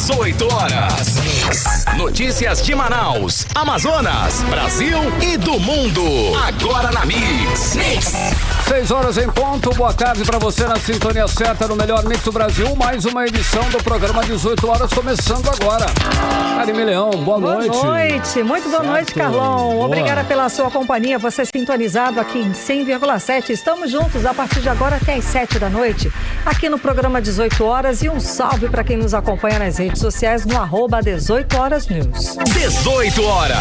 18 horas. Notícias de Manaus, Amazonas, Brasil e do mundo. Agora na Mix. 6 horas em ponto. Boa tarde pra você na sintonia certa no melhor Mix do Brasil. Mais uma edição do programa 18 horas começando agora. Karime Leão, boa noite. Boa noite, muito boa noite, Carlão. Boa. Obrigada pela sua companhia. Você sintonizado aqui em 100,7. Estamos juntos a partir de agora até às 7 da noite, aqui no programa 18 horas. E um salve para quem nos acompanha nas redes sociais no @18horasnews. 18 horas.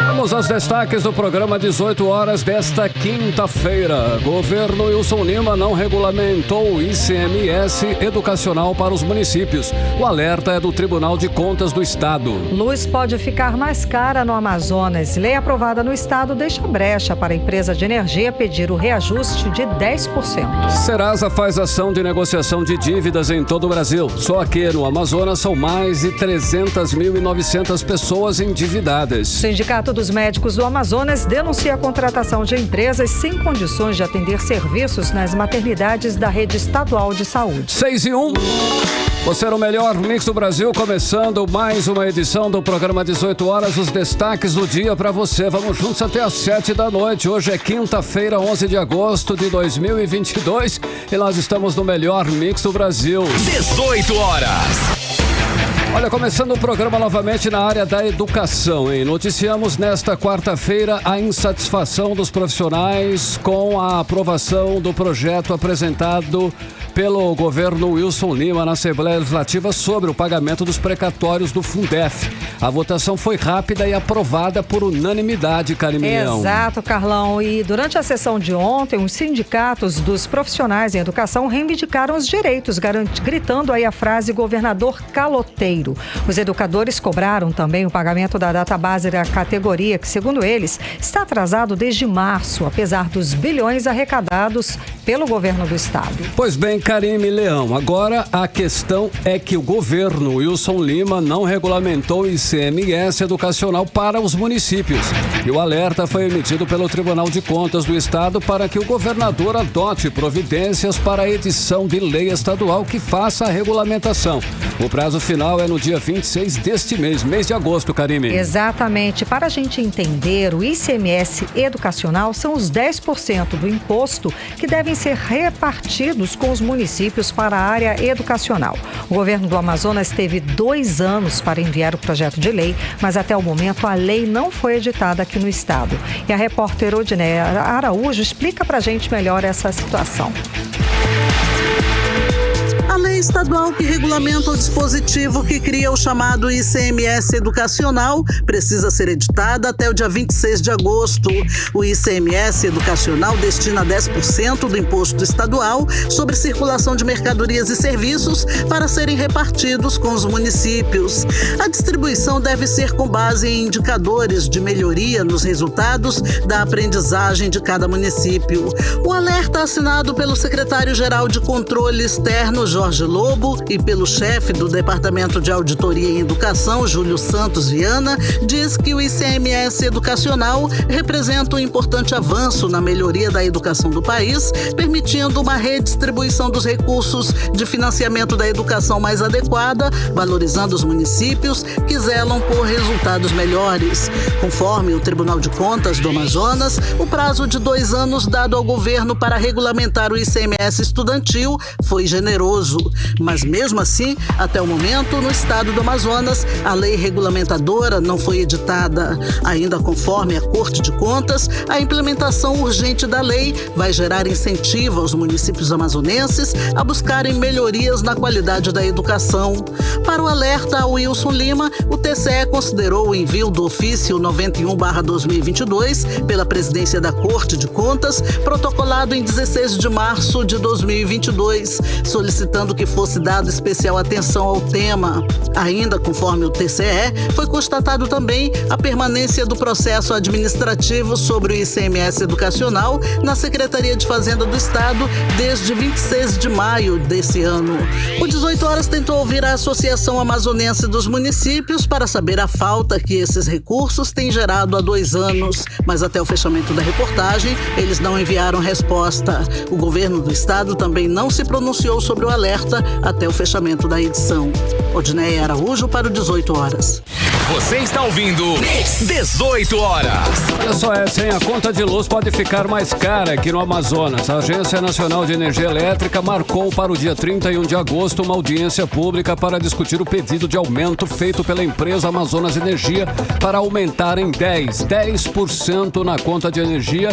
Vamos aos destaques do programa 18 horas desta quinta-feira. Governo Wilson Lima não regulamentou o ICMS educacional para os municípios. O alerta é do Tribunal de Contas do Estado. Luz pode ficar mais cara no Amazonas. Lei aprovada no Estado deixa brecha para a empresa de energia pedir o reajuste de 10%. Serasa faz ação de negociação de dívidas em todo o Brasil. Só aqui no Amazonas são mais de 300.900 pessoas endividadas. O Sindicato dos Médicos do Amazonas denuncia a contratação de empresas sem condições de atender serviços nas maternidades da rede estadual de saúde. 6 e 1. Você é o melhor Mix do Brasil, começando mais uma edição do programa 18 horas, os destaques do dia para você. Vamos juntos até às 7 da noite. Hoje é quinta-feira, 11 de agosto de 2022 e nós estamos no melhor Mix do Brasil. 18 horas. Olha, começando o programa novamente na área da educação, hein? Noticiamos nesta quarta-feira a insatisfação dos profissionais com a aprovação do projeto apresentado pelo governo Wilson Lima na Assembleia Legislativa sobre o pagamento dos precatórios do Fundef. A votação foi rápida e aprovada por unanimidade, Karime Leão. Exato, Carlão. E durante a sessão de ontem, os sindicatos dos profissionais em educação reivindicaram os direitos, gritando aí a frase governador caloteiro. Os educadores cobraram também o pagamento da database da categoria, que, segundo eles, está atrasado desde março, apesar dos bilhões arrecadados pelo governo do estado. Pois bem, Karime Leão, agora a questão é que o governo Wilson Lima não regulamentou o ICMS educacional para os municípios. E o alerta foi emitido pelo Tribunal de Contas do Estado para que o governador adote providências para a edição de lei estadual que faça a regulamentação. O prazo final é no dia 26 deste mês de agosto, Karime. Exatamente. Para a gente entender, o ICMS educacional são os 10% do imposto que devem ser repartidos com os municípios para a área educacional. O governo do Amazonas teve 2 anos para enviar o projeto de lei, mas até o momento a lei não foi editada aqui no estado. E a repórter Odineia Araújo explica para a gente melhor essa situação. A lei estadual que regulamenta o dispositivo que cria o chamado ICMS educacional precisa ser editada até o dia 26 de agosto. O ICMS educacional destina 10% do imposto estadual sobre circulação de mercadorias e serviços para serem repartidos com os municípios. A distribuição deve ser com base em indicadores de melhoria nos resultados da aprendizagem de cada município. O alerta assinado pelo secretário-geral de Controle Externo, Jorge Lobo, e pelo chefe do Departamento de Auditoria em Educação, Júlio Santos Viana, diz que o ICMS educacional representa um importante avanço na melhoria da educação do país, permitindo uma redistribuição dos recursos de financiamento da educação mais adequada, valorizando os municípios que zelam por resultados melhores. Conforme o Tribunal de Contas do Amazonas, o prazo de 2 anos dado ao governo para regulamentar o ICMS estudantil foi generoso. Mas mesmo assim, até o momento, no estado do Amazonas, a lei regulamentadora não foi editada. Ainda conforme a Corte de Contas, a implementação urgente da lei vai gerar incentivo aos municípios amazonenses a buscarem melhorias na qualidade da educação. Para o alerta ao Wilson Lima, o TCE considerou o envio do ofício 91/2022 pela presidência da Corte de Contas, protocolado em 16 de março de 2022, solicitando que fosse dada especial atenção ao tema. Ainda conforme o TCE, foi constatado também a permanência do processo administrativo sobre o ICMS educacional na Secretaria de Fazenda do Estado desde 26 de maio desse ano. O 18 Horas tentou ouvir a Associação Amazonense dos Municípios para saber a falta que esses recursos têm gerado há 2 anos, mas até o fechamento da reportagem, eles não enviaram resposta. O governo do estado também não se pronunciou sobre o alerta entrevista até o fechamento da edição. Odineia Araújo para o 18 horas. Você está ouvindo 18 horas. Olha só essa, hein? A conta de luz pode ficar mais cara aqui no Amazonas. A Agência Nacional de Energia Elétrica marcou para o dia 31 de agosto uma audiência pública para discutir o pedido de aumento feito pela empresa Amazonas Energia para aumentar em 10% na conta de energia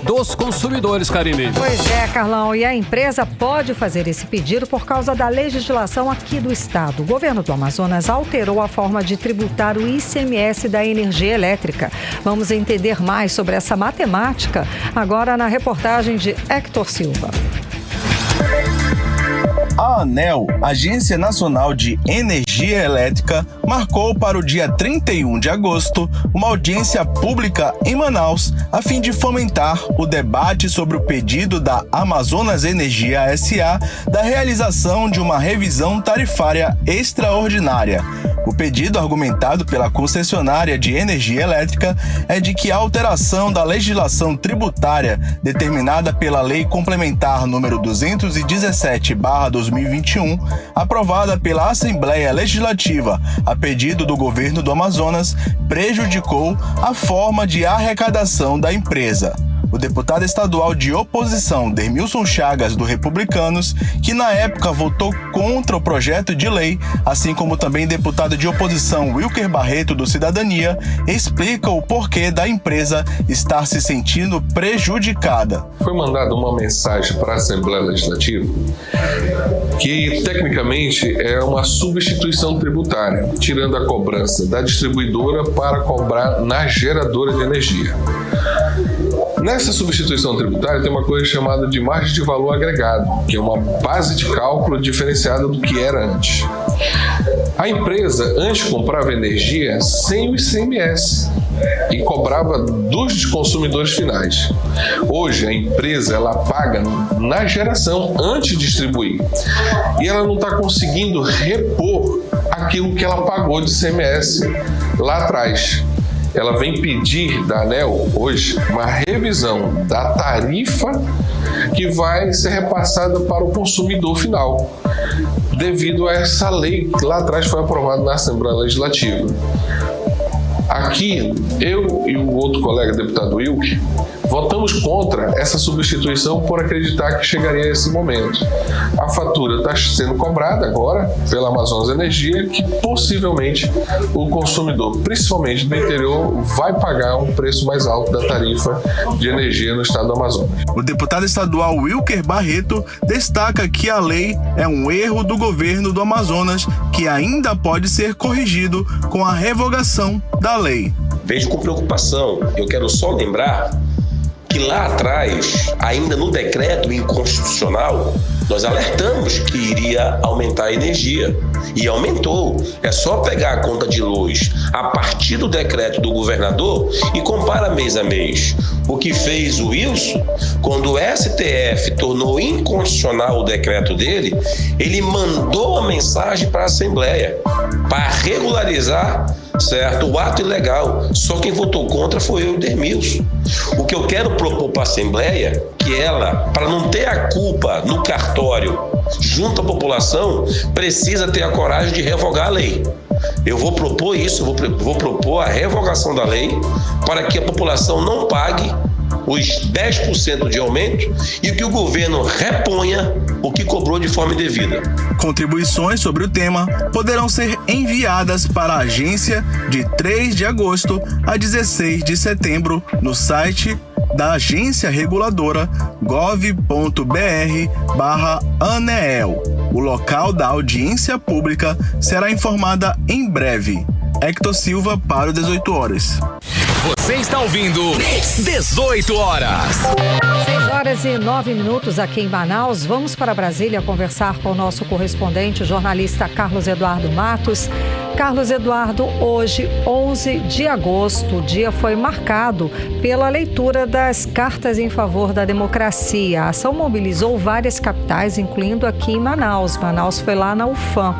dos consumidores, Karine. Pois é, Carlão, e a empresa pode fazer esse pedido por causa da legislação aqui do estado. O governo do Amazonas alterou a forma de tributar o ICMS da energia elétrica. Vamos entender mais sobre essa matemática agora na reportagem de Hector Silva. A ANEEL, Agência Nacional de Energia Elétrica, marcou para o dia 31 de agosto uma audiência pública em Manaus, a fim de fomentar o debate sobre o pedido da Amazonas Energia S.A. da realização de uma revisão tarifária extraordinária. O pedido argumentado pela concessionária de energia elétrica é de que a alteração da legislação tributária determinada pela Lei Complementar número 217/2021, aprovada pela Assembleia Legislativa a pedido do governo do Amazonas, prejudicou a forma de arrecadação da empresa. O deputado estadual de oposição, Dermilson Chagas, do Republicanos, que na época votou contra o projeto de lei, assim como também deputado de oposição Wilker Barreto, do Cidadania, explica o porquê da empresa estar se sentindo prejudicada. Foi mandada uma mensagem para a Assembleia Legislativa que, tecnicamente, é uma substituição tributária, tirando a cobrança da distribuidora para cobrar na geradora de energia. Nessa substituição tributária tem uma coisa chamada de margem de valor agregado, que é uma base de cálculo diferenciada do que era antes. A empresa antes comprava energia sem o ICMS e cobrava dos consumidores finais. Hoje a empresa ela paga na geração antes de distribuir e ela não está conseguindo repor aquilo que ela pagou de ICMS lá atrás. Ela vem pedir da ANEEL hoje uma revisão da tarifa que vai ser repassada para o consumidor final, devido a essa lei que lá atrás foi aprovada na Assembleia Legislativa. Aqui, eu e o outro colega, deputado Wilker, votamos contra essa substituição por acreditar que chegaria a esse momento. A fatura está sendo cobrada agora pela Amazonas Energia, que possivelmente o consumidor, principalmente do interior, vai pagar um preço mais alto da tarifa de energia no estado do Amazonas. O deputado estadual Wilker Barreto destaca que a lei é um erro do governo do Amazonas que ainda pode ser corrigido com a revogação da lei. Vejo com preocupação. Eu quero só lembrar que lá atrás, ainda no decreto inconstitucional, nós alertamos que iria aumentar a energia. E aumentou. É só pegar a conta de luz a partir do decreto do governador e compara mês a mês. O que fez o Wilson, quando o STF tornou inconstitucional o decreto dele, ele mandou a mensagem para a Assembleia para regularizar, certo, o ato ilegal. Só quem votou contra foi eu e o Dermilson. O que eu quero propor para a Assembleia, que ela, para não ter a culpa no cartório junto à população, precisa ter a coragem de revogar a lei. Eu vou propor isso, vou propor a revogação da lei para que a população não pague os 10% de aumento e que o governo reponha o que cobrou de forma indevida. Contribuições sobre o tema poderão ser enviadas para a agência de 3 de agosto a 16 de setembro no site da agência reguladora gov.br/ANEEL. O local da audiência pública será informada em breve. Hector Silva para o 18 horas. Você está ouvindo 18 horas. 6h09 aqui em Manaus. Vamos para Brasília conversar com o nosso correspondente, o jornalista Carlos Eduardo Matos. Carlos Eduardo, hoje, 11 de agosto, o dia foi marcado pela leitura das cartas em favor da democracia. A ação mobilizou várias capitais, incluindo aqui em Manaus. Manaus foi lá na UFAM.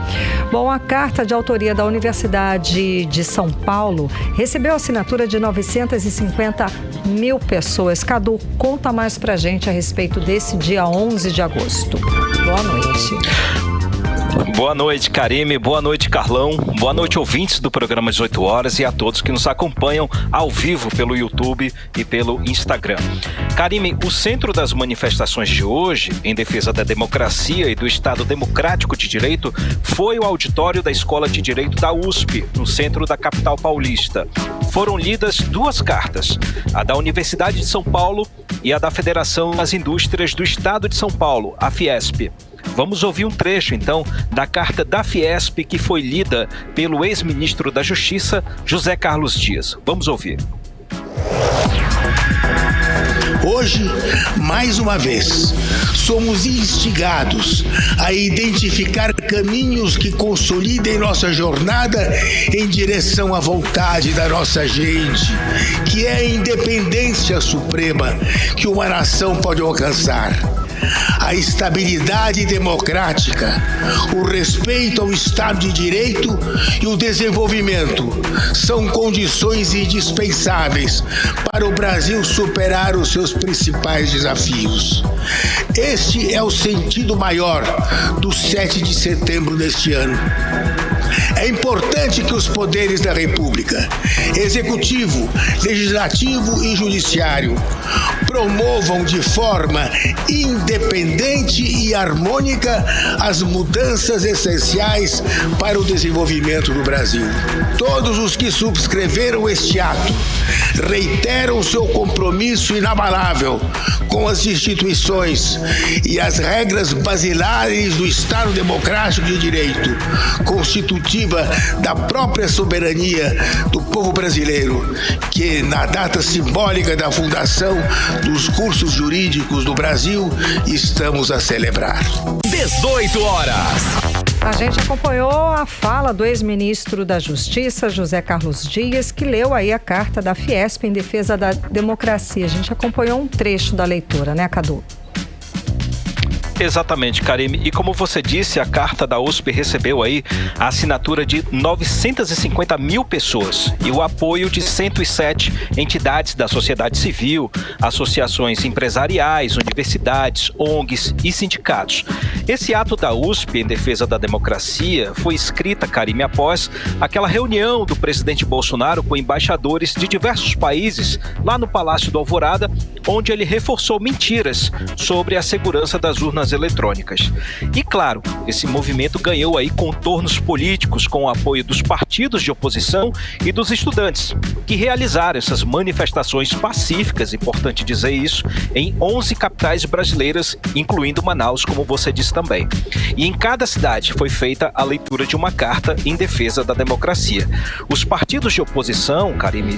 Bom, a carta de autoria da Universidade de São Paulo recebeu a assinatura de 950 mil pessoas. Cadu, conta mais pra gente a respeito desse dia 11 de agosto. Boa noite. Boa noite, Karime. Boa noite, Carlão. Boa noite, ouvintes do programa 18 Horas e a todos que nos acompanham ao vivo pelo YouTube e pelo Instagram. Karime, o centro das manifestações de hoje, em defesa da democracia e do Estado Democrático de Direito, foi o auditório da Escola de Direito da USP, no centro da capital paulista. Foram lidas duas cartas, a da Universidade de São Paulo e a da Federação das Indústrias do Estado de São Paulo, a Fiesp. Vamos ouvir um trecho, então, da carta da Fiesp que foi lida pelo ex-ministro da Justiça, José Carlos Dias. Vamos ouvir. Hoje, mais uma vez, somos instigados a identificar caminhos que consolidem nossa jornada em direção à vontade da nossa gente, que é a independência suprema que uma nação pode alcançar. A estabilidade democrática, o respeito ao Estado de Direito e o desenvolvimento são condições indispensáveis para o Brasil superar os seus principais desafios. Este é o sentido maior do 7 de setembro deste ano. É importante que os poderes da República, Executivo, Legislativo e Judiciário, promovam de forma independente e harmônica as mudanças essenciais para o desenvolvimento do Brasil. Todos os que subscreveram este ato reiteram seu compromisso inabalável com as instituições e as regras basilares do Estado Democrático de Direito, constitutiva da própria soberania do povo brasileiro, que na data simbólica da fundação dos cursos jurídicos do Brasil estamos a celebrar. 18 horas. A gente acompanhou a fala do ex-ministro da Justiça, José Carlos Dias, que leu aí a carta da Fiesp em defesa da democracia. A gente acompanhou um trecho da leitura, né, Cadu? Exatamente, Karime. E como você disse, a carta da USP recebeu aí a assinatura de 950 mil pessoas e o apoio de 107 entidades da sociedade civil, associações empresariais, universidades, ONGs e sindicatos. Esse ato da USP em defesa da democracia foi escrita, Karime, após aquela reunião do presidente Bolsonaro com embaixadores de diversos países lá no Palácio do Alvorada, onde ele reforçou mentiras sobre a segurança das urnas eletrônicas. E claro, esse movimento ganhou aí contornos políticos com o apoio dos partidos de oposição e dos estudantes, que realizaram essas manifestações pacíficas, importante dizer isso, em 11 capitais brasileiras, incluindo Manaus, como você disse também. E em cada cidade foi feita a leitura de uma carta em defesa da democracia. Os partidos de oposição, Karime,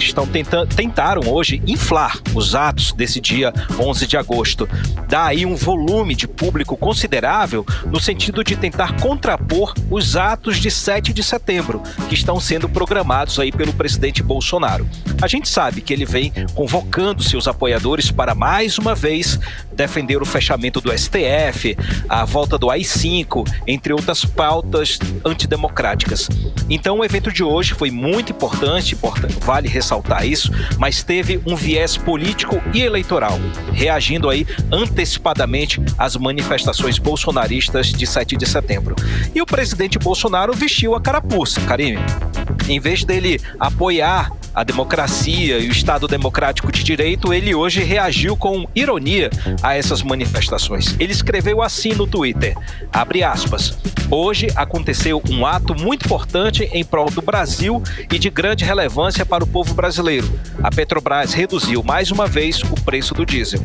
tentaram hoje inflar os atos desse dia 11 de agosto. Dá aí um volume de público considerável no sentido de tentar contrapor os atos de 7 de setembro, que estão sendo programados aí pelo presidente Bolsonaro. A gente sabe que ele vem convocando seus apoiadores para, mais uma vez, defender o fechamento do STF, a volta do AI-5, entre outras pautas antidemocráticas. Então, o evento de hoje foi muito importante, vale ressaltar isso, mas teve um viés político e eleitoral, reagindo aí antecipadamente às manifestações bolsonaristas de 7 de setembro. E o presidente Bolsonaro vestiu a carapuça, Karime. Em vez dele apoiar a democracia e o Estado Democrático de Direito, ele hoje reagiu com ironia a essas manifestações. Ele escreveu assim no Twitter, abre aspas, hoje aconteceu um ato muito importante em prol do Brasil e de grande relevância para o povo brasileiro. A Petrobras reduziu mais uma vez o preço do diesel.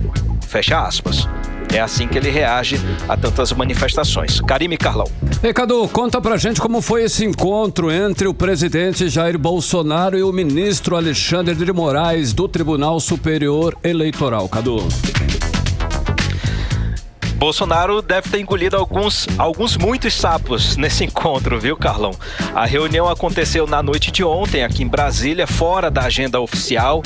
Fecha aspas. É assim que ele reage a tantas manifestações. Karime e Carlão. Ei, Cadu, conta pra gente como foi esse encontro entre o presidente Jair Bolsonaro e o ministro Alexandre de Moraes do Tribunal Superior Eleitoral. Cadu. Bolsonaro deve ter engolido alguns muitos sapos nesse encontro, viu, Carlão? A reunião aconteceu na noite de ontem aqui em Brasília, fora da agenda oficial,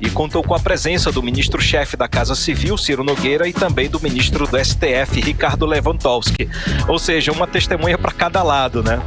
e contou com a presença do ministro-chefe da Casa Civil, Ciro Nogueira, e também do ministro do STF, Ricardo Lewandowski. Ou seja, uma testemunha para cada lado, né?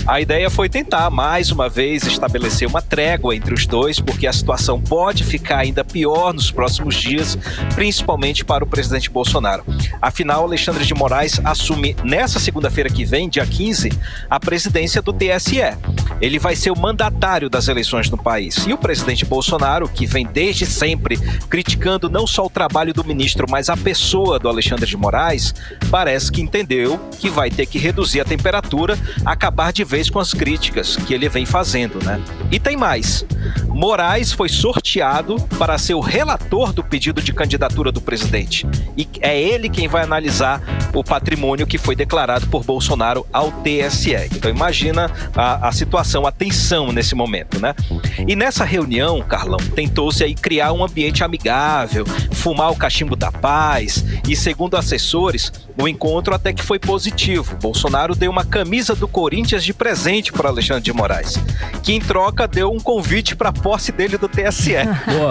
A ideia foi tentar, mais uma vez, estabelecer uma trégua entre os dois, porque a situação pode ficar ainda pior nos próximos dias, principalmente para o presidente Bolsonaro. Afinal, Alexandre de Moraes assume nessa segunda-feira que vem, dia 15, a presidência do TSE. Ele vai ser o mandatário das eleições no país. E o presidente Bolsonaro, que vem desde sempre criticando não só o trabalho do ministro, mas a pessoa do Alexandre de Moraes, parece que entendeu que vai ter que reduzir a temperatura, acabar de vez com as críticas que ele vem fazendo, né? E tem mais. Moraes foi sorteado para ser o relator do pedido de candidatura do presidente. E é ele quem vai analisar o patrimônio que foi declarado por Bolsonaro ao TSE. Então imagina a situação, a tensão nesse momento, né? E nessa reunião, Carlão, tentou-se aí criar um ambiente amigável, fumar o cachimbo da paz e, segundo assessores, o encontro até que foi positivo. Bolsonaro deu uma camisa do Corinthians de presente para Alexandre de Moraes, que em troca deu um convite para a posse dele do TSE.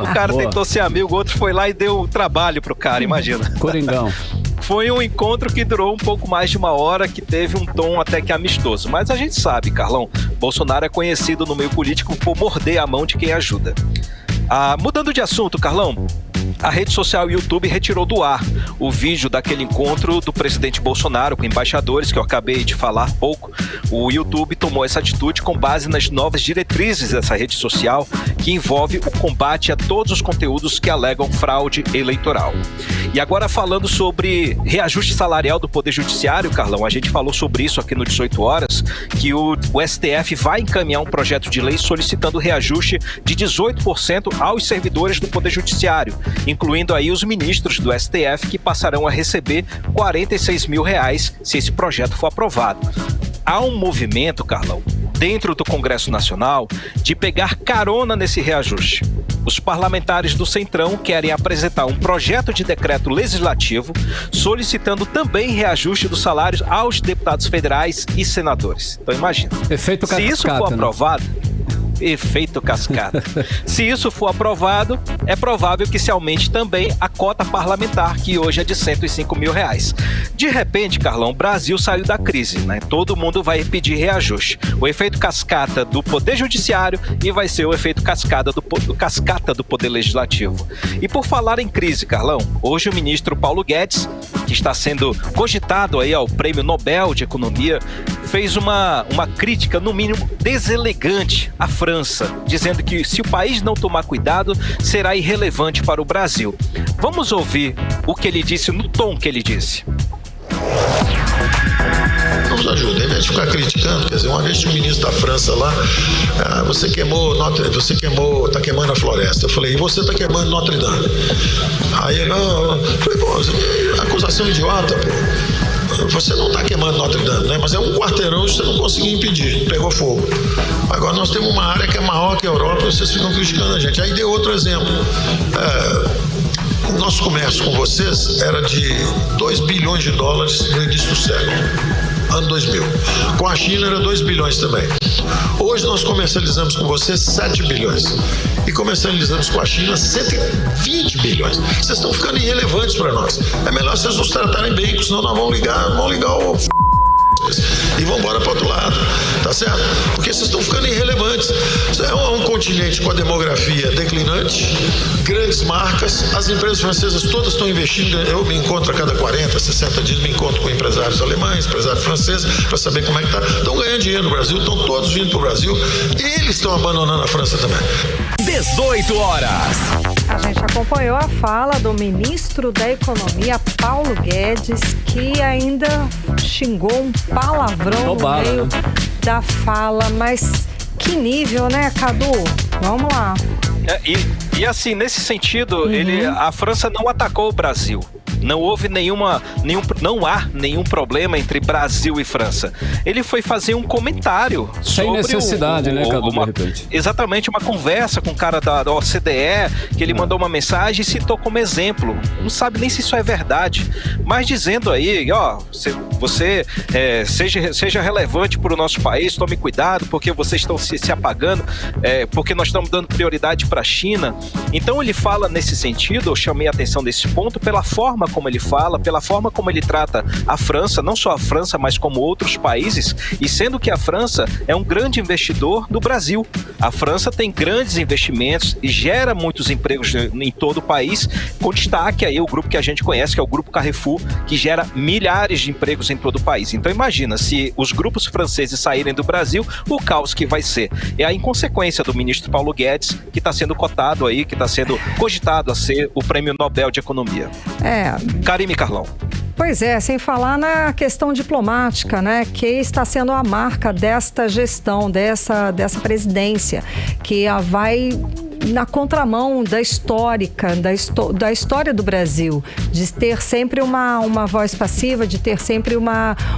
O cara tentou ser amigo, o outro foi lá e deu trabalho pro cara, imagina. Coringão. Foi um encontro que durou um pouco mais de uma hora, que teve um tom até que amistoso. Mas a gente sabe, Carlão, Bolsonaro é conhecido no meio político por morder a mão de quem ajuda. Mudando de assunto, Carlão, a rede social YouTube retirou do ar o vídeo daquele encontro do presidente Bolsonaro com embaixadores, que eu acabei de falar há pouco. O YouTube tomou essa atitude com base nas novas diretrizes dessa rede social, que envolve o combate a todos os conteúdos que alegam fraude eleitoral. E agora, falando sobre reajuste salarial do Poder Judiciário, Carlão, a gente falou sobre isso aqui no 18 Horas, que o STF vai encaminhar um projeto de lei solicitando reajuste de 18% aos servidores do Poder Judiciário, incluindo aí os ministros do STF, que passarão a receber R$46 mil se esse projeto for aprovado. Há um movimento, Carlão, dentro do Congresso Nacional, de pegar carona nesse reajuste. Os parlamentares do Centrão querem apresentar um projeto de decreto legislativo solicitando também reajuste dos salários aos deputados federais e senadores. Então imagina, efeito cascata, se isso for aprovado... Efeito cascata. Se isso for aprovado, é provável que se aumente também a cota parlamentar, que hoje é de R$105 mil. De repente, Carlão, o Brasil saiu da crise, né? Todo mundo vai pedir reajuste. O efeito cascata do Poder Judiciário e vai ser o efeito cascata do Poder Legislativo. E por falar em crise, Carlão, hoje o ministro Paulo Guedes, que está sendo cogitado aí ao Prêmio Nobel de Economia, fez uma crítica, no mínimo, deselegante à França, dizendo que se o país não tomar cuidado, será irrelevante para o Brasil. Vamos ouvir o que ele disse no tom que ele disse. Nos ajuda, em vez de ficar criticando, quer dizer, uma vez tinha um ministro da França lá, você está queimando a floresta. Eu falei, e você está queimando Notre Dame? Aí ele, falei, pô, acusação idiota, pô. Você não está queimando Notre Dame, né? Mas é um quarteirão e você não conseguiu impedir, pegou fogo. Agora nós temos uma área que é maior que a Europa e vocês ficam criticando a gente. Aí deu outro exemplo. O nosso comércio com vocês era de $2 bilhões no início do século, ano 2000. Com a China era 2 bilhões também. Hoje nós comercializamos com vocês 7 bilhões. E comercializamos com a China 120 bilhões. Vocês estão ficando irrelevantes para nós. É melhor vocês nos tratarem bem, senão nós vamos ligar o e vão embora para outro lado, tá certo? Porque vocês estão ficando irrelevantes. É um continente com a demografia declinante, grandes marcas, as empresas francesas todas estão investindo. Eu me encontro a cada 40, 60 dias, me encontro com empresários alemães, empresários franceses, para saber como é que tá. Estão ganhando dinheiro no Brasil, estão todos vindo para o Brasil e eles estão abandonando a França também. 18 horas. A gente acompanhou a fala do ministro da Economia, Paulo Guedes, que ainda xingou um palavrão no meio da fala. Mas que nível, né, Cadu? Vamos lá. E assim, nesse sentido, a França não atacou o Brasil. Não há nenhum problema entre Brasil e França. Ele foi fazer um comentário sobre... Sem necessidade, né, Cadu, de repente? Exatamente, uma conversa com o cara da OCDE, que ele mandou uma mensagem e citou como exemplo. Não sabe nem se isso é verdade. Mas dizendo aí, você seja relevante para o nosso país, tome cuidado, porque vocês estão se apagando, porque nós estamos dando prioridade para a China. Então ele fala nesse sentido, eu chamei a atenção desse ponto, pela forma como ele fala, pela forma como ele trata a França, não só a França, mas como outros países, e sendo que a França é um grande investidor do Brasil. A França tem grandes investimentos e gera muitos empregos em todo o país, com destaque aí o grupo que a gente conhece, que é o Grupo Carrefour, que gera milhares de empregos em todo o país. Então imagina, se os grupos franceses saírem do Brasil, o caos que vai ser. É a inconsequência do ministro Paulo Guedes, que está sendo cotado aí, que está sendo cogitado a ser o Prêmio Nobel de Economia. Karime Carlão. Pois é, sem falar na questão diplomática, né, que está sendo a marca desta gestão, dessa presidência, que vai na contramão da história do Brasil, de ter sempre uma voz passiva, de ter sempre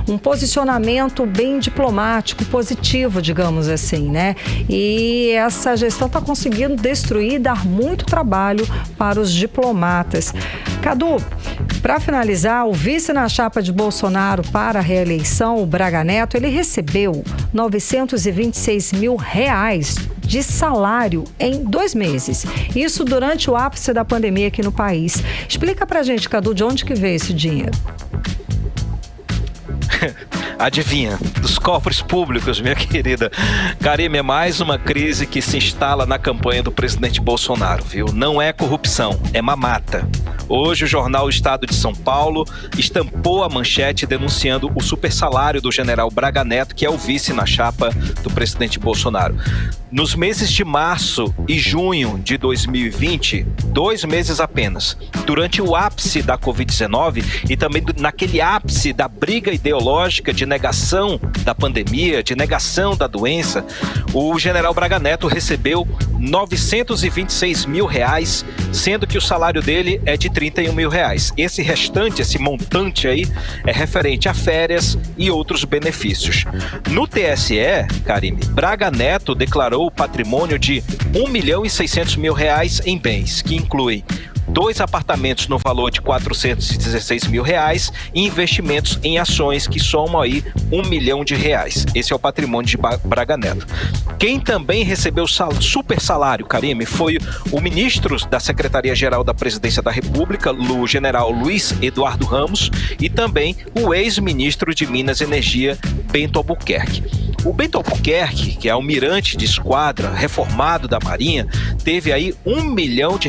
um posicionamento bem diplomático, positivo, digamos assim, né? E essa gestão está conseguindo destruir e dar muito trabalho para os diplomatas. Cadu, para finalizar, o vice na chapa de Bolsonaro para a reeleição, o Braga Neto, ele recebeu R$926 mil de salário em 2 meses. Isso durante o ápice da pandemia aqui no país. Explica pra gente, Cadu, de onde que veio esse dinheiro? Adivinha, dos cofres públicos, minha querida. Karime, é mais uma crise que se instala na campanha do presidente Bolsonaro, viu? Não é corrupção, é mamata. Hoje o jornal Estado de São Paulo estampou a manchete denunciando o super salário do general Braga Neto, que é o vice na chapa do presidente Bolsonaro. Nos meses de março e junho de 2020, 2 meses apenas, durante o ápice da Covid-19 e também naquele ápice da briga ideológica de negação da pandemia, de negação da doença, o general Braga Neto recebeu R$926 mil, sendo que o salário dele é de R$31 mil. Esse restante, esse montante aí, é referente a férias e outros benefícios. No TSE, Karime, Braga Neto declarou o patrimônio de R$1.600.000 em bens, que inclui 2 apartamentos no valor de R$416 mil e investimentos em ações que somam aí R$1 milhão. Esse é o patrimônio de Braga Neto. Quem também recebeu super salário, Karime, foi o ministro da Secretaria-Geral da Presidência da República, o general Luiz Eduardo Ramos, e também o ex-ministro de Minas e Energia, Bento Albuquerque. O Bento Albuquerque, que é almirante de esquadra reformado da Marinha, teve aí R$1 milhão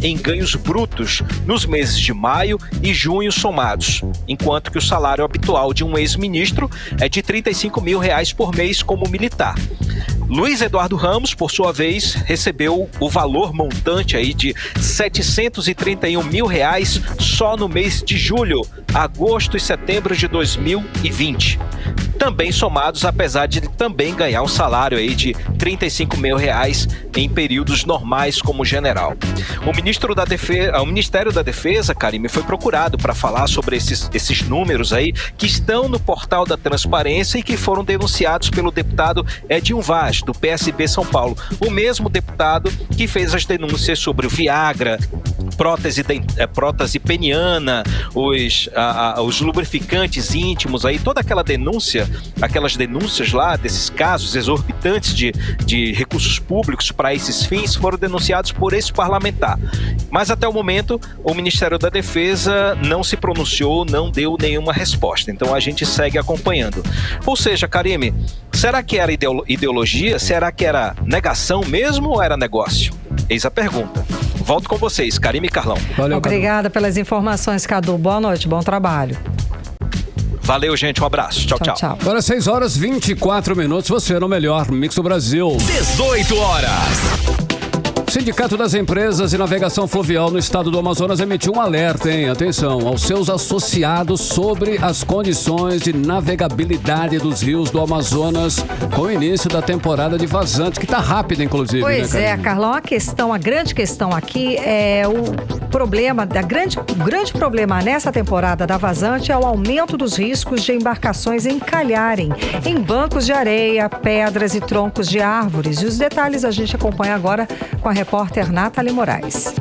em ganhos brutos nos meses de maio e junho somados, enquanto que o salário habitual de um ex-ministro é de R$35 mil por mês como militar. Luiz Eduardo Ramos, por sua vez, recebeu o valor montante aí de R$731 mil só no mês de julho, agosto e setembro de 2020. Também somados, apesar de também ganhar um salário aí de R$35 mil em períodos normais como general. O Ministério da Defesa, Karime, foi procurado para falar sobre esses números aí que estão no portal da Transparência e que foram denunciados pelo deputado Edinho Vaz, do PSB São Paulo, o mesmo deputado que fez as denúncias sobre o Viagra, prótese peniana, os lubrificantes íntimos, aí toda aquela denúncia, aquelas denúncias lá desses casos exorbitantes de recursos públicos para esses fins foram denunciados por esse parlamentar. Mas até o momento o Ministério da Defesa não se pronunciou, não deu nenhuma resposta. Então a gente segue acompanhando. Ou seja, Karime, será que era ideologia? Será que era negação mesmo ou era negócio? Eis a pergunta. Volto com vocês, Karime e Carlão. Valeu, obrigada pelas informações, Cadu. Boa noite, bom trabalho. Valeu, gente. Um abraço. Tchau, tchau. Agora 6h24. Você no melhor Mix do Brasil. 18 horas. Sindicato das Empresas e Navegação Fluvial no estado do Amazonas emitiu um alerta, atenção, aos seus associados sobre as condições de navegabilidade dos rios do Amazonas com o início da temporada de vazantes, que está rápida, inclusive. Pois né, é, Carlão, a grande questão aqui é o grande problema nessa temporada da vazante é o aumento dos riscos de embarcações encalharem em bancos de areia, pedras e troncos de árvores. E os detalhes a gente acompanha agora com a repórter Nathalie Moraes.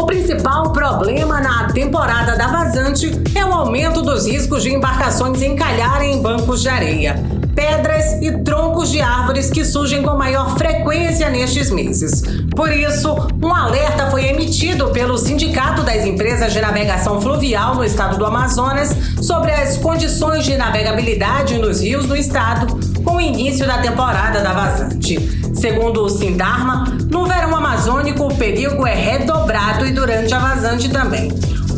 O principal problema na temporada da vazante é o aumento dos riscos de embarcações encalharem em bancos de areia, pedras e troncos de árvores que surgem com maior frequência nestes meses. Por isso, um alerta foi emitido pelo Sindicato das Empresas de Navegação Fluvial no estado do Amazonas sobre as condições de navegabilidade nos rios do estado com o início da temporada da vazante. Segundo o Sindarma, no verão amazônico o perigo é redobrado e durante a vazante também.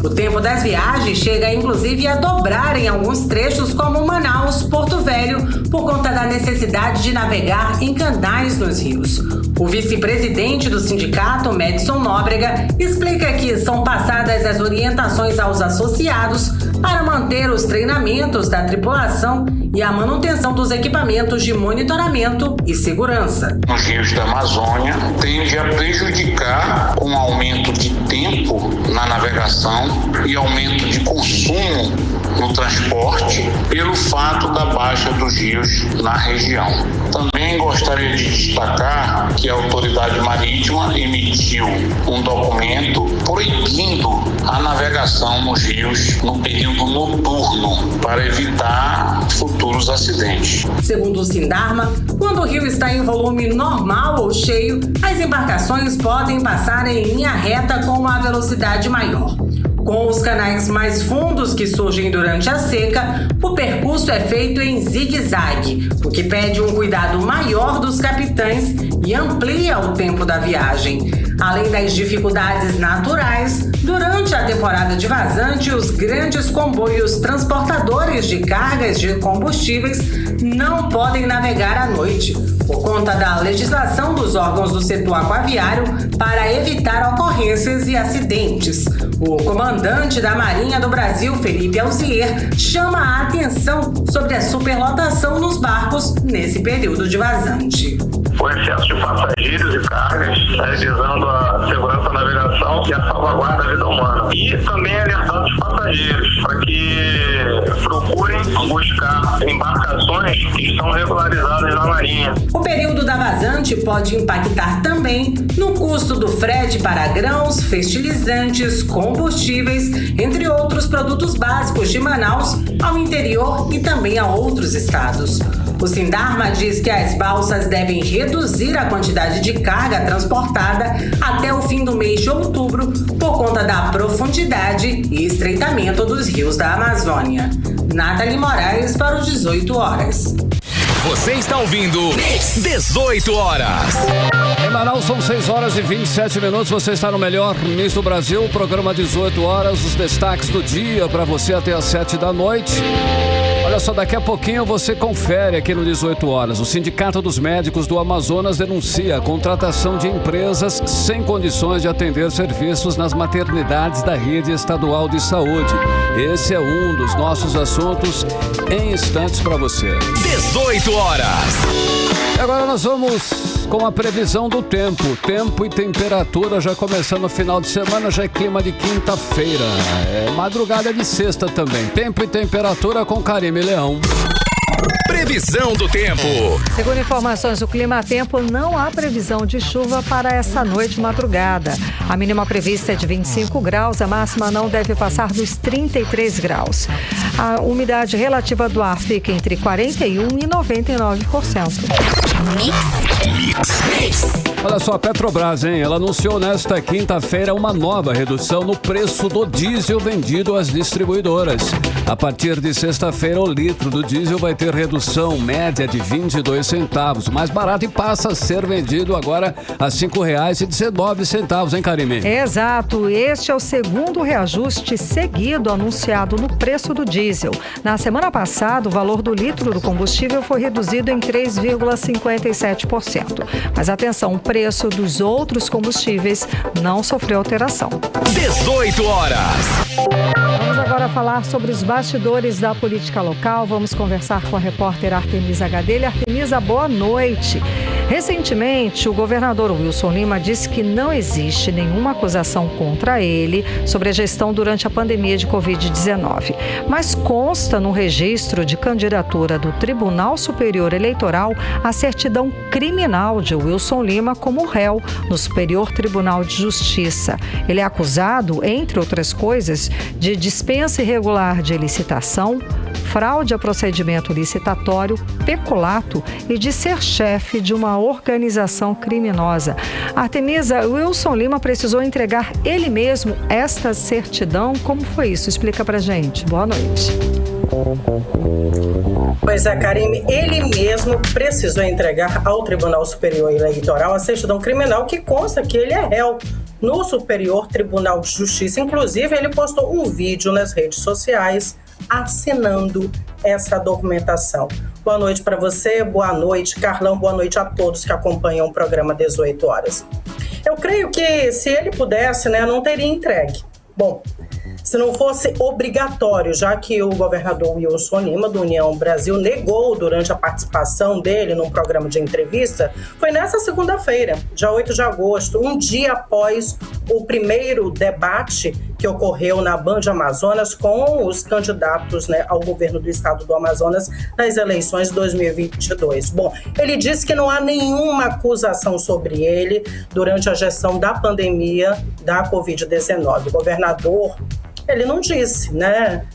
O tempo das viagens chega inclusive a dobrar em alguns trechos como Manaus, Porto Velho, por conta da necessidade de navegar em canais nos rios. O vice-presidente do sindicato, Madison Nóbrega, explica que são passadas as orientações aos associados para manter os treinamentos da tripulação e a manutenção dos equipamentos de monitoramento e segurança. Nos rios da Amazônia, tende a prejudicar com aumento de tempo na navegação e aumento de consumo no transporte pelo fato da baixa dos rios na região. Também gostaria de destacar que a Autoridade Marítima emitiu um documento proibindo a navegação nos rios no período noturno para evitar futuros acidentes. Segundo o Sindarma, quando o rio está em volume normal ou cheio, as embarcações podem passar em linha reta com uma velocidade maior. Com os canais mais fundos que surgem durante a seca, o percurso é feito em zigue-zague, o que pede um cuidado maior dos capitães e amplia o tempo da viagem. Além das dificuldades naturais, durante a temporada de vazante, os grandes comboios transportadores de cargas de combustíveis não podem navegar à noite, por conta da legislação dos órgãos do setor aquaviário para evitar ocorrências e acidentes. O comandante da Marinha do Brasil, Felipe Alzier, chama a atenção sobre a superlotação nos barcos nesse período de vazante. O excesso de passageiros e cargas, visando a segurança da navegação e a salvaguarda da vida humana. E também alertando os passageiros para que procurem buscar embarcações que estão regularizadas na Marinha. O período da vazante pode impactar também no custo do frete para grãos, fertilizantes, combustíveis, entre outros produtos básicos de Manaus ao interior e também a outros estados. O Sindarma diz que as balsas devem reduzir a quantidade de carga transportada até o fim do mês de outubro por conta da profundidade e estreitamento dos rios da Amazônia. Nathalie Moraes para o 18 horas. Você está ouvindo 18 horas. Em Manaus são 6 horas e 27 minutos. Você está no melhor mix do Brasil. Programa 18 horas. Os destaques do dia para você até às 7 da noite. Olha só, daqui a pouquinho você confere aqui no 18 horas. O Sindicato dos Médicos do Amazonas denuncia a contratação de empresas sem condições de atender serviços nas maternidades da rede estadual de saúde. Esse é um dos nossos assuntos em instantes para você. 18 horas. E agora nós vamos com a previsão do tempo. Tempo e temperatura já começando no final de semana, já é clima de quinta-feira. É madrugada de sexta também. Tempo e temperatura com Karime Leão. Previsão do tempo. Segundo informações do Clima Tempo, não há previsão de chuva para essa noite e madrugada. A mínima prevista é de 25 graus, a máxima não deve passar dos 33 graus. A umidade relativa do ar fica entre 41% e 99%. Olha só, a Petrobras, ela anunciou nesta quinta-feira uma nova redução no preço do diesel vendido às distribuidoras. A partir de sexta-feira, o litro do diesel vai ter redução média de 22 centavos, mais barato, e passa a ser vendido agora a R$ 5,19, hein, Karime? Exato, este é o segundo reajuste seguido anunciado no preço do diesel. Na semana passada, o valor do litro do combustível foi reduzido em 3,57%. Mas atenção, o preço dos outros combustíveis não sofreu alteração. 18 horas. Vamos agora falar sobre os bastidores da política local. Vamos conversar com a repórter Artemisa Gadelha. Artemisa, boa noite. Recentemente, o governador Wilson Lima disse que não existe nenhuma acusação contra ele sobre a gestão durante a pandemia de Covid-19, mas consta no registro de candidatura do Tribunal Superior Eleitoral a certidão criminal de Wilson Lima como réu no Superior Tribunal de Justiça. Ele é acusado, entre outras coisas, de dispensa irregular de licitação, fraude a procedimento licitatório, peculato e de ser chefe de uma organização criminosa. Artemisa, Wilson Lima precisou entregar ele mesmo esta certidão. Como foi isso? Explica pra gente. Boa noite. Pois é, Karime, ele mesmo precisou entregar ao Tribunal Superior Eleitoral a certidão criminal que consta que ele é réu no Superior Tribunal de Justiça. Inclusive, ele postou um vídeo nas redes sociais assinando essa documentação. Boa noite para você, boa noite, Carlão, boa noite a todos que acompanham o programa 18 horas. Eu creio que se ele pudesse, não teria entregue. Bom, se não fosse obrigatório, já que o governador Wilson Lima, do União Brasil, negou durante a participação dele num programa de entrevista, foi nessa segunda-feira, dia 8 de agosto, um dia após o primeiro debate que ocorreu na Band Amazonas com os candidatos ao governo do estado do Amazonas nas eleições de 2022. Bom, ele disse que não há nenhuma acusação sobre ele durante a gestão da pandemia da Covid-19. O governador, ele não disse,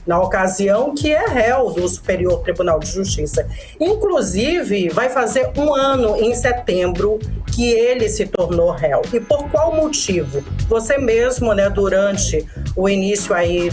na ocasião, que é réu do Superior Tribunal de Justiça. Inclusive, vai fazer um ano em setembro que ele se tornou réu. E por qual motivo? Você mesmo, durante o início aí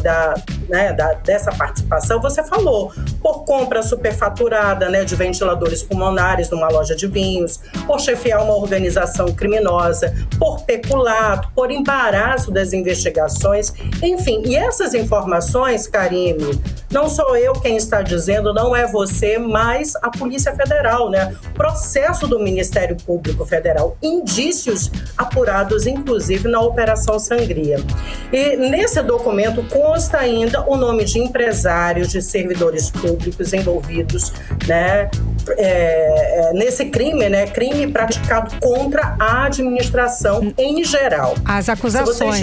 dessa participação, você falou por compra superfaturada, de ventiladores pulmonares numa loja de vinhos, por chefiar uma organização criminosa, por peculato, por embaraço das investigações, enfim. E essas informações, Karime, não sou eu quem está dizendo, não é você, mas a Polícia Federal, processo do Ministério Público Federal, indícios apurados, inclusive, na Operação Sangria. E nesse documento consta ainda o nome de empresários, de servidores públicos envolvidos, nesse crime, crime praticado contra a administração em geral. As acusações,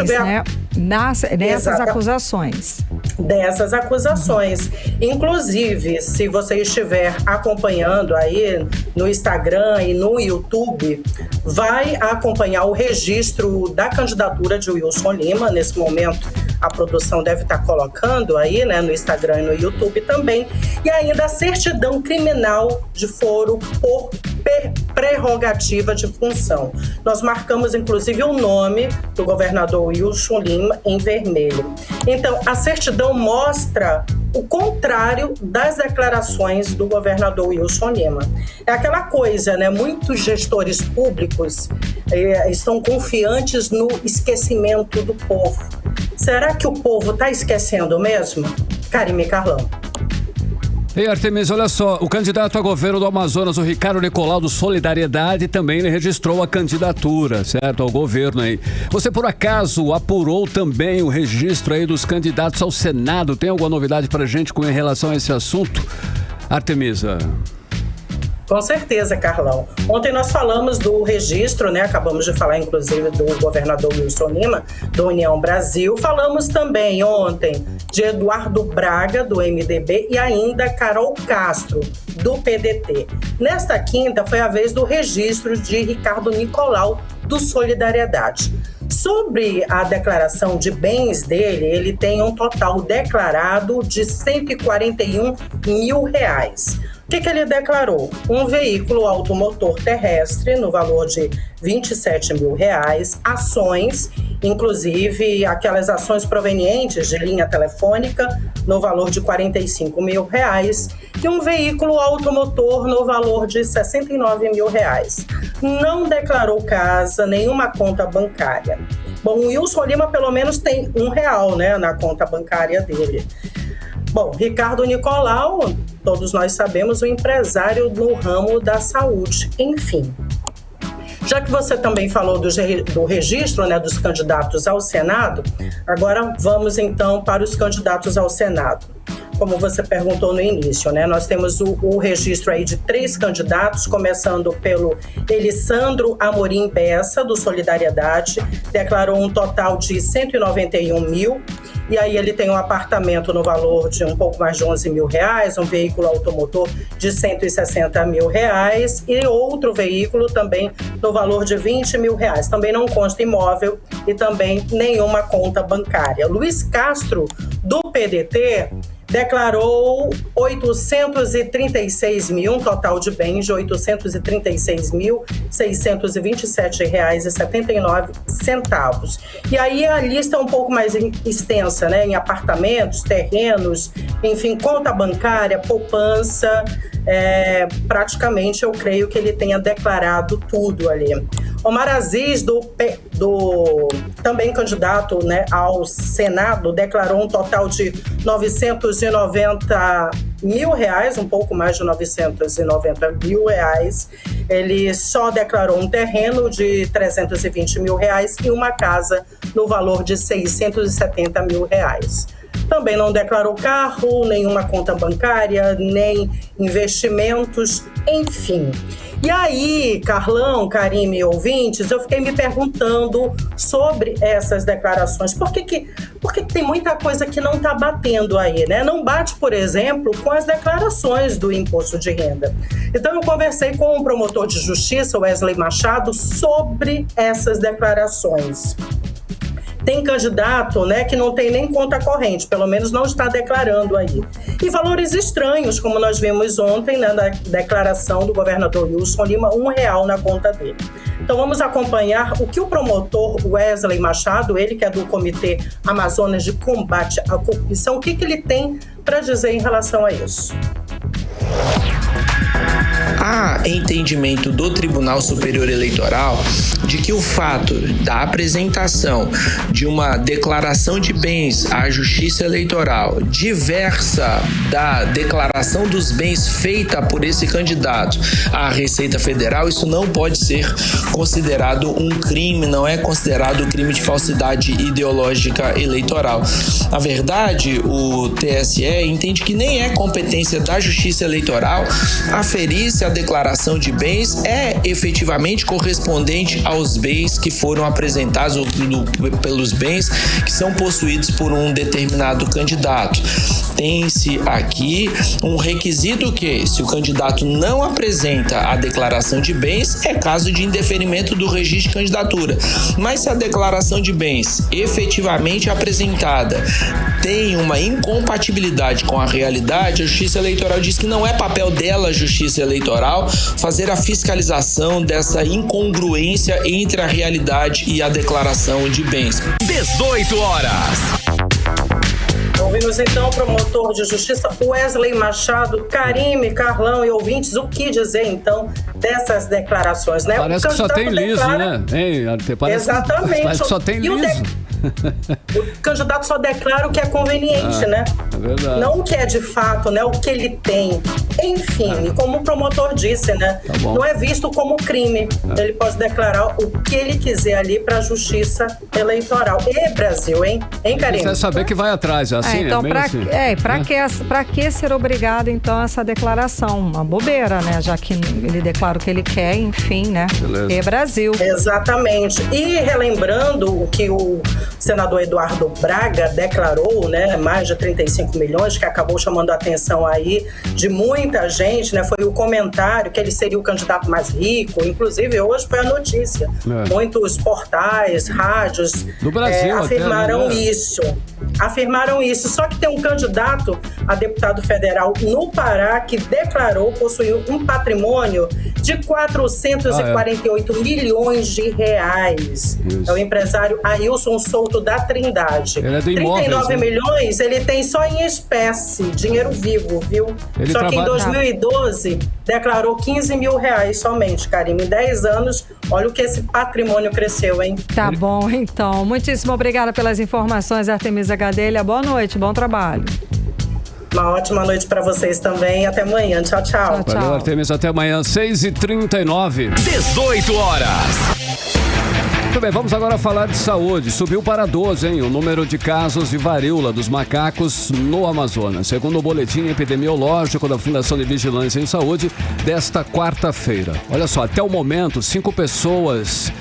nessas acusações. Dessas acusações. Inclusive, se você estiver acompanhando aí no Instagram e no YouTube, vai acompanhar o registro da candidatura de Wilson Lima. Nesse momento, a produção deve estar colocando aí, no Instagram e no YouTube também. E ainda a certidão criminal de foro por prerrogativa de função. Nós marcamos, inclusive, o nome do governador Wilson Lima em vermelho. Então, a certidão mostra o contrário das declarações do governador Wilson Lima. É aquela coisa, muitos gestores públicos estão confiantes no esquecimento do povo. Será que o povo está esquecendo mesmo? Karime, Carlão. Ei, Artemisa, olha só, o candidato a governo do Amazonas, o Ricardo Nicolau do Solidariedade, também registrou a candidatura, certo, ao governo aí. Você, por acaso, apurou também o registro aí dos candidatos ao Senado? Tem alguma novidade pra gente com relação a esse assunto, Artemisa? Com certeza, Carlão. Ontem nós falamos do registro, acabamos de falar, inclusive, do governador Wilson Lima, do União Brasil. Falamos também ontem de Eduardo Braga, do MDB, e ainda Carol Castro, do PDT. Nesta quinta foi a vez do registro de Ricardo Nicolau, do Solidariedade. Sobre a declaração de bens dele, ele tem um total declarado de R$141 mil. O que ele declarou? Um veículo automotor terrestre no valor de R$27 mil, ações, inclusive aquelas ações provenientes de linha telefônica no valor de R$45 mil e um veículo automotor no valor de R$69 mil. Não declarou casa, nenhuma conta bancária. Bom, o Wilson Lima pelo menos tem R$1, na conta bancária dele. Bom, Ricardo Nicolau, todos nós sabemos, o empresário no ramo da saúde. Enfim, já que você também falou do registro, dos candidatos ao Senado, agora vamos então para os candidatos ao Senado. como você perguntou no início, né? Nós temos o registro aí de 3 candidatos, começando pelo Elisandro Amorim Bessa, do Solidariedade, declarou um total de 191 mil. E aí ele tem um apartamento no valor de um pouco mais de 11 mil reais, um veículo automotor de 160 mil reais e outro veículo também no valor de 20 mil reais. Também não consta imóvel e também nenhuma conta bancária. Luiz Castro, do PDT, declarou 836 mil, um total de bens de R$ 836.627,79. E aí a lista é um pouco mais extensa, né? Em apartamentos, terrenos, enfim, conta bancária, poupança. Praticamente eu creio que ele tenha declarado tudo ali. Omar Aziz, também candidato, né, ao Senado, declarou um total de 990 mil reais, um pouco mais de 990 mil reais. Ele só declarou um terreno de 320 mil reais e uma casa no valor de 670 mil reais. Também não declarou carro, nenhuma conta bancária, nem investimentos, enfim. E aí, Carlão, Karime e ouvintes, eu fiquei me perguntando sobre essas declarações. Por que tem muita coisa que não está batendo aí, né? Não bate, por exemplo, com as declarações do imposto de renda. Então, eu conversei com o promotor de justiça, Wesley Machado, sobre essas declarações. Tem candidato, né, que não tem nem conta corrente, pelo menos não está declarando aí. E valores estranhos, como nós vimos ontem, né, na declaração do governador Wilson Lima, R$1 na conta dele. Então vamos acompanhar o que o promotor Wesley Machado, ele que é do Comitê Amazonas de Combate à Corrupção, o que ele tem para dizer em relação a isso. Há entendimento do Tribunal Superior Eleitoral de que o fato da apresentação de uma declaração de bens à Justiça Eleitoral diversa da declaração dos bens feita por esse candidato à Receita Federal, isso não pode ser considerado um crime, não é considerado crime de falsidade ideológica eleitoral. Na verdade, o TSE entende que nem é competência da Justiça Eleitoral aferir se a declaração de bens é efetivamente correspondente aos bens que foram apresentados ou pelos bens que são possuídos por um determinado candidato. Tem-se aqui um requisito que, se o candidato não apresenta a declaração de bens, é caso de indeferimento do registro de candidatura. Mas se a declaração de bens efetivamente apresentada tem uma incompatibilidade com a realidade, a Justiça Eleitoral diz que não é papel dela, a Justiça Eleitoral, fazer a fiscalização dessa incongruência entre a realidade e a declaração de bens. 18 horas. Ouvimos então o promotor de justiça Wesley Machado. Karime, Carlão e ouvintes, o que dizer então dessas declarações, né? Parece que só tem liso, né? Hein, Exatamente. Parece que só tem liso. O candidato só declara o que é conveniente, né? É verdade. Não o que é de fato, né? O que ele tem. Enfim, como o promotor disse, né? Tá bom. Não é visto como crime. Ele pode declarar o que ele quiser ali para a Justiça Eleitoral. E Brasil, hein? Hein, Karime? Quer saber que vai atrás, assim, então, pra que ser obrigado, então, a essa declaração? Uma bobeira, né? Já que ele declara o que ele quer, enfim, né? Beleza. E Brasil. Exatamente. E relembrando o que o senador Eduardo Braga declarou, né? Mais de 35 milhões, que acabou chamando a atenção aí de muita gente, né? Foi o comentário que ele seria o candidato mais rico. Inclusive, hoje foi a notícia. Muitos portais, rádios do Brasil afirmaram isso. Afirmaram isso. Só que tem um candidato a deputado federal no Pará que declarou possuir um patrimônio de 448 milhões de reais. Isso. É o empresário Ailson Souto da Trindade. Ele é do imóveis, 39 né? milhões ele tem só em espécie, dinheiro vivo, viu? Ele só que em 2012 declarou 15 mil reais somente, Karime. Em 10 anos, olha o que esse patrimônio cresceu, hein? Tá bom, então. Muitíssimo obrigada pelas informações, Artemisa Gadelha. Boa noite, bom trabalho. Uma ótima noite para vocês também. Até amanhã. Tchau, tchau. Valeu, Artemisa. Até amanhã, 6h39. 18 horas. Muito bem, vamos agora falar de saúde. Subiu para 12, o número de casos de varíola dos macacos no Amazonas. Segundo o boletim epidemiológico da Fundação de Vigilância em Saúde desta quarta-feira. Olha só, até o momento, 5 pessoas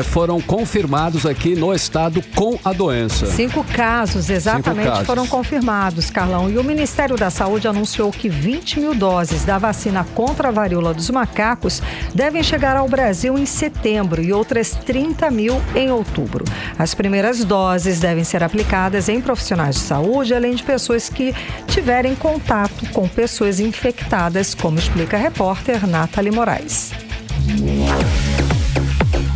foram confirmados aqui no estado com a doença. 5 casos, exatamente, 5 casos. foram confirmados, Carlão. E o Ministério da Saúde anunciou que 20 mil doses da vacina contra a varíola dos macacos devem chegar ao Brasil em setembro e outras 30 mil em outubro. As primeiras doses devem ser aplicadas em profissionais de saúde, além de pessoas que tiverem contato com pessoas infectadas, como explica a repórter Nathalie Moraes.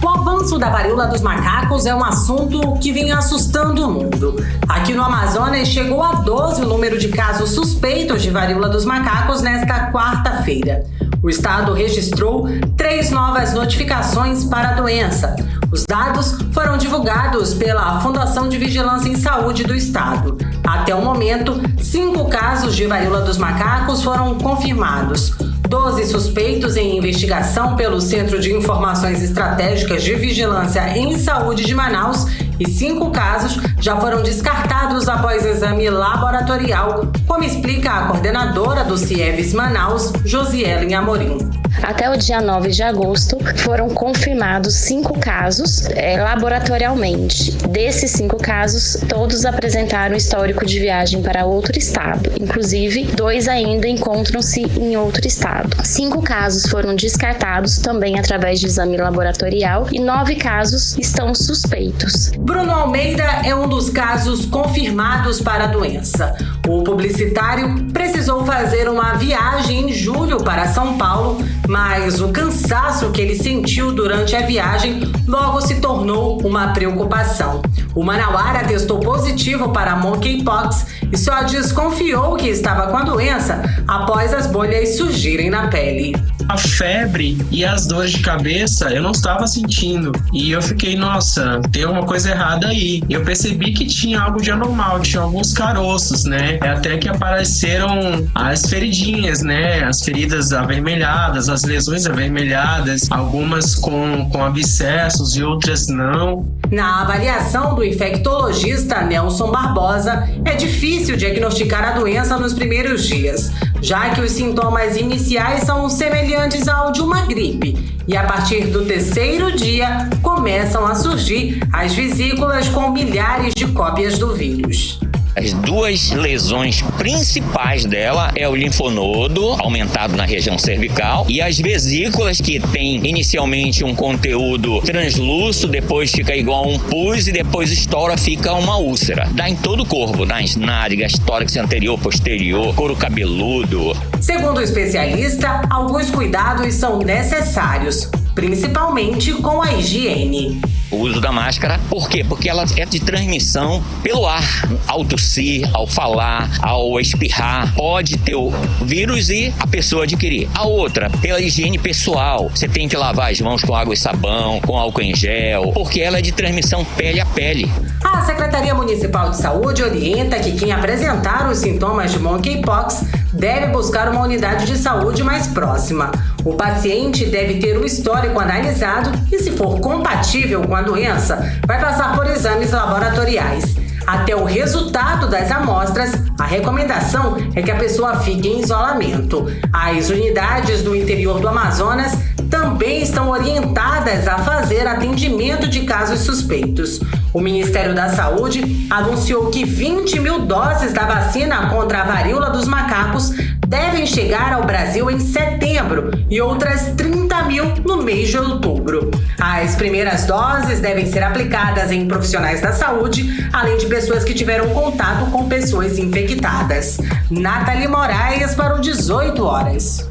O avanço da varíola dos macacos é um assunto que vem assustando o mundo. Aqui no Amazonas chegou a 12 o número de casos suspeitos de varíola dos macacos nesta quarta-feira. O estado registrou 3 novas notificações para a doença. Os dados foram divulgados pela Fundação de Vigilância em Saúde do estado. Até o momento, 5 casos de varíola dos macacos foram confirmados. 12 suspeitos em investigação pelo Centro de Informações Estratégicas de Vigilância em Saúde de Manaus e 5 casos já foram descartados após exame laboratorial, como explica a coordenadora do CIEVS Manaus, Josielen Amorim. Até o dia 9 de agosto foram confirmados 5 casos laboratorialmente. Desses 5 casos, todos apresentaram histórico de viagem para outro estado. Inclusive, 2 ainda encontram-se em outro estado. 5 casos foram descartados também através de exame laboratorial e 9 casos estão suspeitos. Bruno Almeida é um dos casos confirmados para a doença. O publicitário precisou fazer uma viagem em julho para São Paulo, mas o cansaço que ele sentiu durante a viagem logo se tornou uma preocupação. O manauara testou positivo para monkeypox e só desconfiou que estava com a doença após as bolhas surgirem na pele. A febre e as dores de cabeça eu não estava sentindo e eu fiquei, nossa, tem uma coisa errada aí. Eu percebi que tinha algo de anormal, tinha alguns caroços, né? Até que apareceram as feridinhas, né? As feridas avermelhadas, as lesões avermelhadas, algumas com abscessos e outras não. Na avaliação do infectologista Nelson Barbosa, é difícil diagnosticar a doença nos primeiros dias, já que os sintomas iniciais são semelhantes ao de uma gripe. E a partir do 3º dia, começam a surgir as vesículas com milhares de cópias do vírus. As 2 lesões principais dela é o linfonodo, aumentado na região cervical, e as vesículas, que tem inicialmente um conteúdo translúcido, depois fica igual a um pus e depois estoura, fica uma úlcera. Dá em todo o corpo, nas nádegas, tórax anterior, posterior, couro cabeludo. Segundo o especialista, alguns cuidados são necessários, principalmente com a higiene. O uso da máscara, por quê? Porque ela é de transmissão pelo ar. Ao tossir, ao falar, ao espirrar, pode ter o vírus e a pessoa adquirir. A outra, pela higiene pessoal. Você tem que lavar as mãos com água e sabão, com álcool em gel, porque ela é de transmissão pele a pele. A Secretaria Municipal de Saúde orienta que quem apresentar os sintomas de monkeypox deve buscar uma unidade de saúde mais próxima. O paciente deve ter o histórico analisado e, se for compatível com a doença, vai passar por exames laboratoriais. Até o resultado das amostras, a recomendação é que a pessoa fique em isolamento. As unidades do interior do Amazonas também estão orientadas a fazer atendimento de casos suspeitos. O Ministério da Saúde anunciou que 20 mil doses da vacina contra a varíola dos macacos devem chegar ao Brasil em setembro e outras 30 mil no mês de outubro. As primeiras doses devem ser aplicadas em profissionais da saúde, além de pessoas que tiveram contato com pessoas infectadas. Nathalie Moraes para o 18 horas.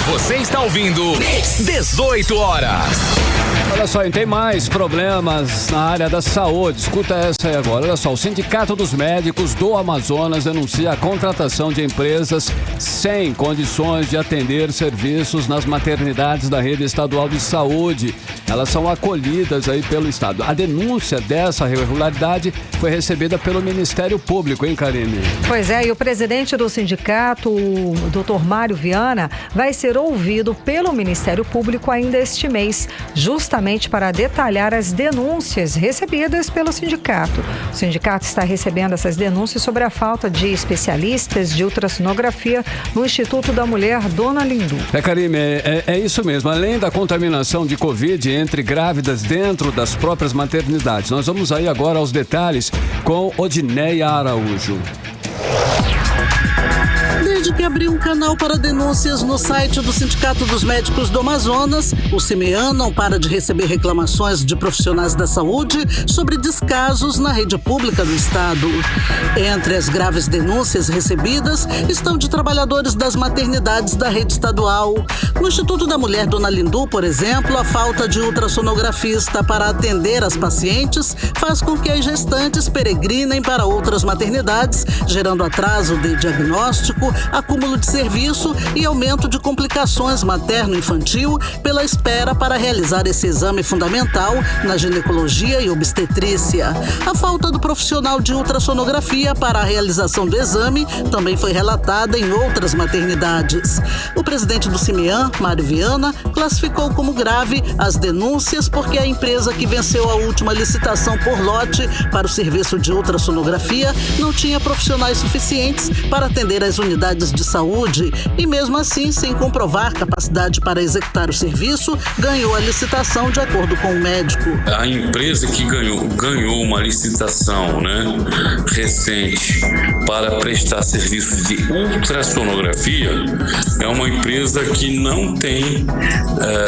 Você está ouvindo 18 horas. Olha só, e tem mais problemas na área da saúde. Escuta essa aí agora. Olha só, o Sindicato dos Médicos do Amazonas denuncia a contratação de empresas sem condições de atender serviços nas maternidades da rede estadual de saúde. Elas são acolhidas aí pelo Estado. A denúncia dessa irregularidade foi recebida pelo Ministério Público, hein, Karine? Pois é, e o presidente do sindicato, o Dr. Mário Viana, vai ser ser ouvido pelo Ministério Público ainda este mês, justamente para detalhar as denúncias recebidas pelo sindicato. O sindicato está recebendo essas denúncias sobre a falta de especialistas de ultrassonografia no Instituto da Mulher Dona Lindu. Karime, é isso mesmo. Além da contaminação de Covid entre grávidas dentro das próprias maternidades, nós vamos aí agora aos detalhes com Odineia Araújo. Desde que abriu um canal para denúncias no site do Sindicato dos Médicos do Amazonas, o CIMEAN não para de receber reclamações de profissionais da saúde sobre descasos na rede pública do estado. Entre as graves denúncias recebidas estão de trabalhadores das maternidades da rede estadual. No Instituto da Mulher Dona Lindu, por exemplo, a falta de ultrassonografista para atender as pacientes faz com que as gestantes peregrinem para outras maternidades, gerando atraso de diagnóstico, acúmulo de serviço e aumento de complicações materno-infantil pela espera para realizar esse exame fundamental na ginecologia e obstetrícia. A falta do profissional de ultrassonografia para a realização do exame também foi relatada em outras maternidades. O presidente do CIMEAN, Mário Viana, classificou como grave as denúncias porque a empresa que venceu a última licitação por lote para o serviço de ultrassonografia não tinha profissionais suficientes para atender as unidades de saúde e, mesmo assim, sem comprovar capacidade para executar o serviço, ganhou a licitação de acordo com o médico. A empresa que ganhou uma licitação, recente para prestar serviços de ultrassonografia é uma empresa que não tem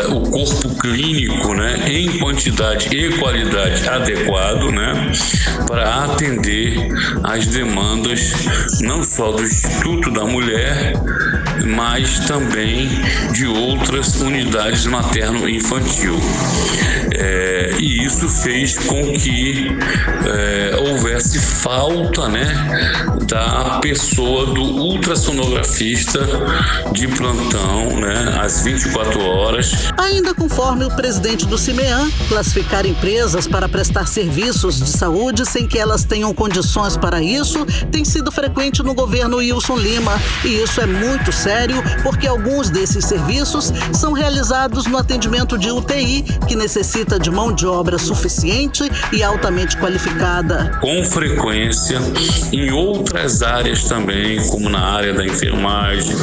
o corpo clínico, em quantidade e qualidade adequado, para atender às demandas não só do Instituto da Mulher, mas também de outras unidades materno-infantil. E isso fez com que houvesse falta da pessoa, do ultrassonografista de plantão, às 24 horas. Ainda conforme o presidente do CIMEAN, classificar empresas para prestar serviços de saúde sem que elas tenham condições para isso tem sido frequente no governo Wilson Lima. E isso é muito sério porque alguns desses serviços são realizados no atendimento de UTI, que necessita de mão de obra suficiente e altamente qualificada. Com frequência, em outras áreas também, como na área da enfermagem,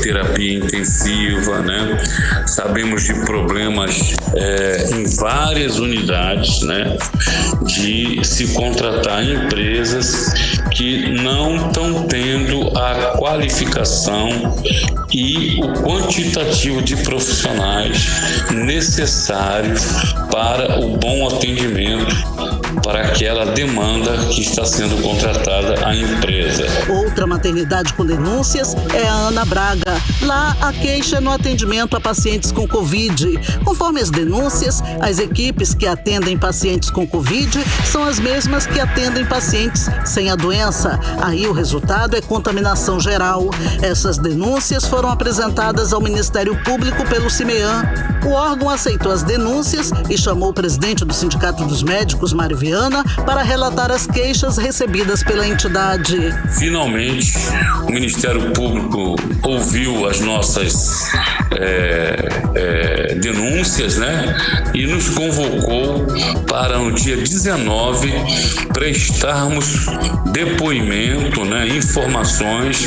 terapia intensiva, sabemos de problemas em várias unidades, de se contratar empresas que não estão tendo a qualificação e o quantitativo de profissionais necessários para o bom atendimento para aquela demanda que está sendo contratada à empresa. Outra maternidade com denúncias é a Ana Braga. Lá, a queixa é no atendimento a pacientes com Covid. Conforme as denúncias, as equipes que atendem pacientes com Covid são as mesmas que atendem pacientes sem a doença. Aí o resultado é contaminação geral. Essas denúncias foram apresentadas ao Ministério Público pelo CIMEAN. O órgão aceitou as denúncias e chamou o presidente do Sindicato dos Médicos, Mário Viana, para relatar as queixas recebidas pela entidade. Finalmente, o Ministério Público ouviu as nossas denúncias, e nos convocou para no dia 19 prestarmos depoimento, informações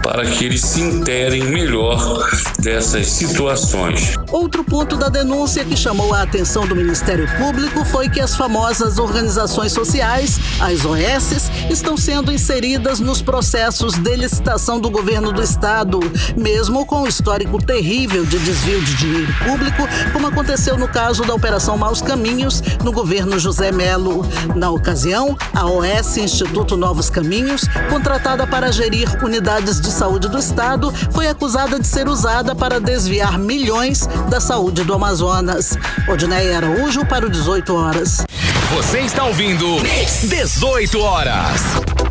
para que eles se interem melhor dessas situações. Outro ponto da denúncia que chamou a atenção do Ministério Público foi que as famosas organizações sociais, as OS, estão sendo inseridas nos processos de licitação do governo do estado, mesmo com o histórico terrível de desvio de dinheiro público, como aconteceu no caso da Operação Maus Caminhos, no governo José Melo. Na ocasião, a OS Instituto Novos Caminhos, contratada para gerir unidades de saúde do estado, foi acusada de ser usada para desviar milhões da saúde do Amazonas. Odineia Araújo para o 18 horas. Você está ouvindo 18 horas.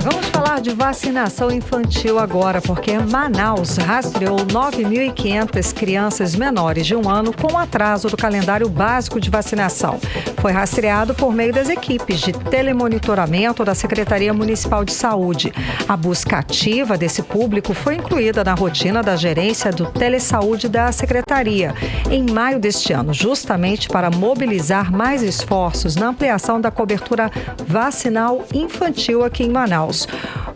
Vamos falar de vacinação infantil agora, porque Manaus rastreou 9.500 crianças menores de 1 ano com atraso do calendário básico de vacinação. Foi rastreado por meio das equipes de telemonitoramento da Secretaria Municipal de Saúde. A busca ativa desse público foi incluída na rotina da gerência do Telesaúde da Secretaria em maio deste ano, justamente para mobilizar mais esforços na ampliação da cobertura vacinal infantil aqui em Manaus.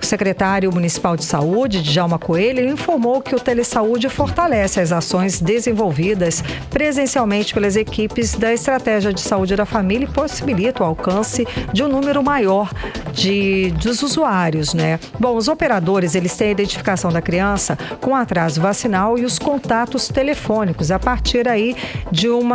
O secretário municipal de saúde, Djalma Coelho, informou que o Telesaúde fortalece as ações desenvolvidas presencialmente pelas equipes da Estratégia de Saúde da Família e possibilita o alcance de um número maior dos usuários, né? Bom, os operadores, eles têm a identificação da criança com atraso vacinal e os contatos telefônicos a partir aí de um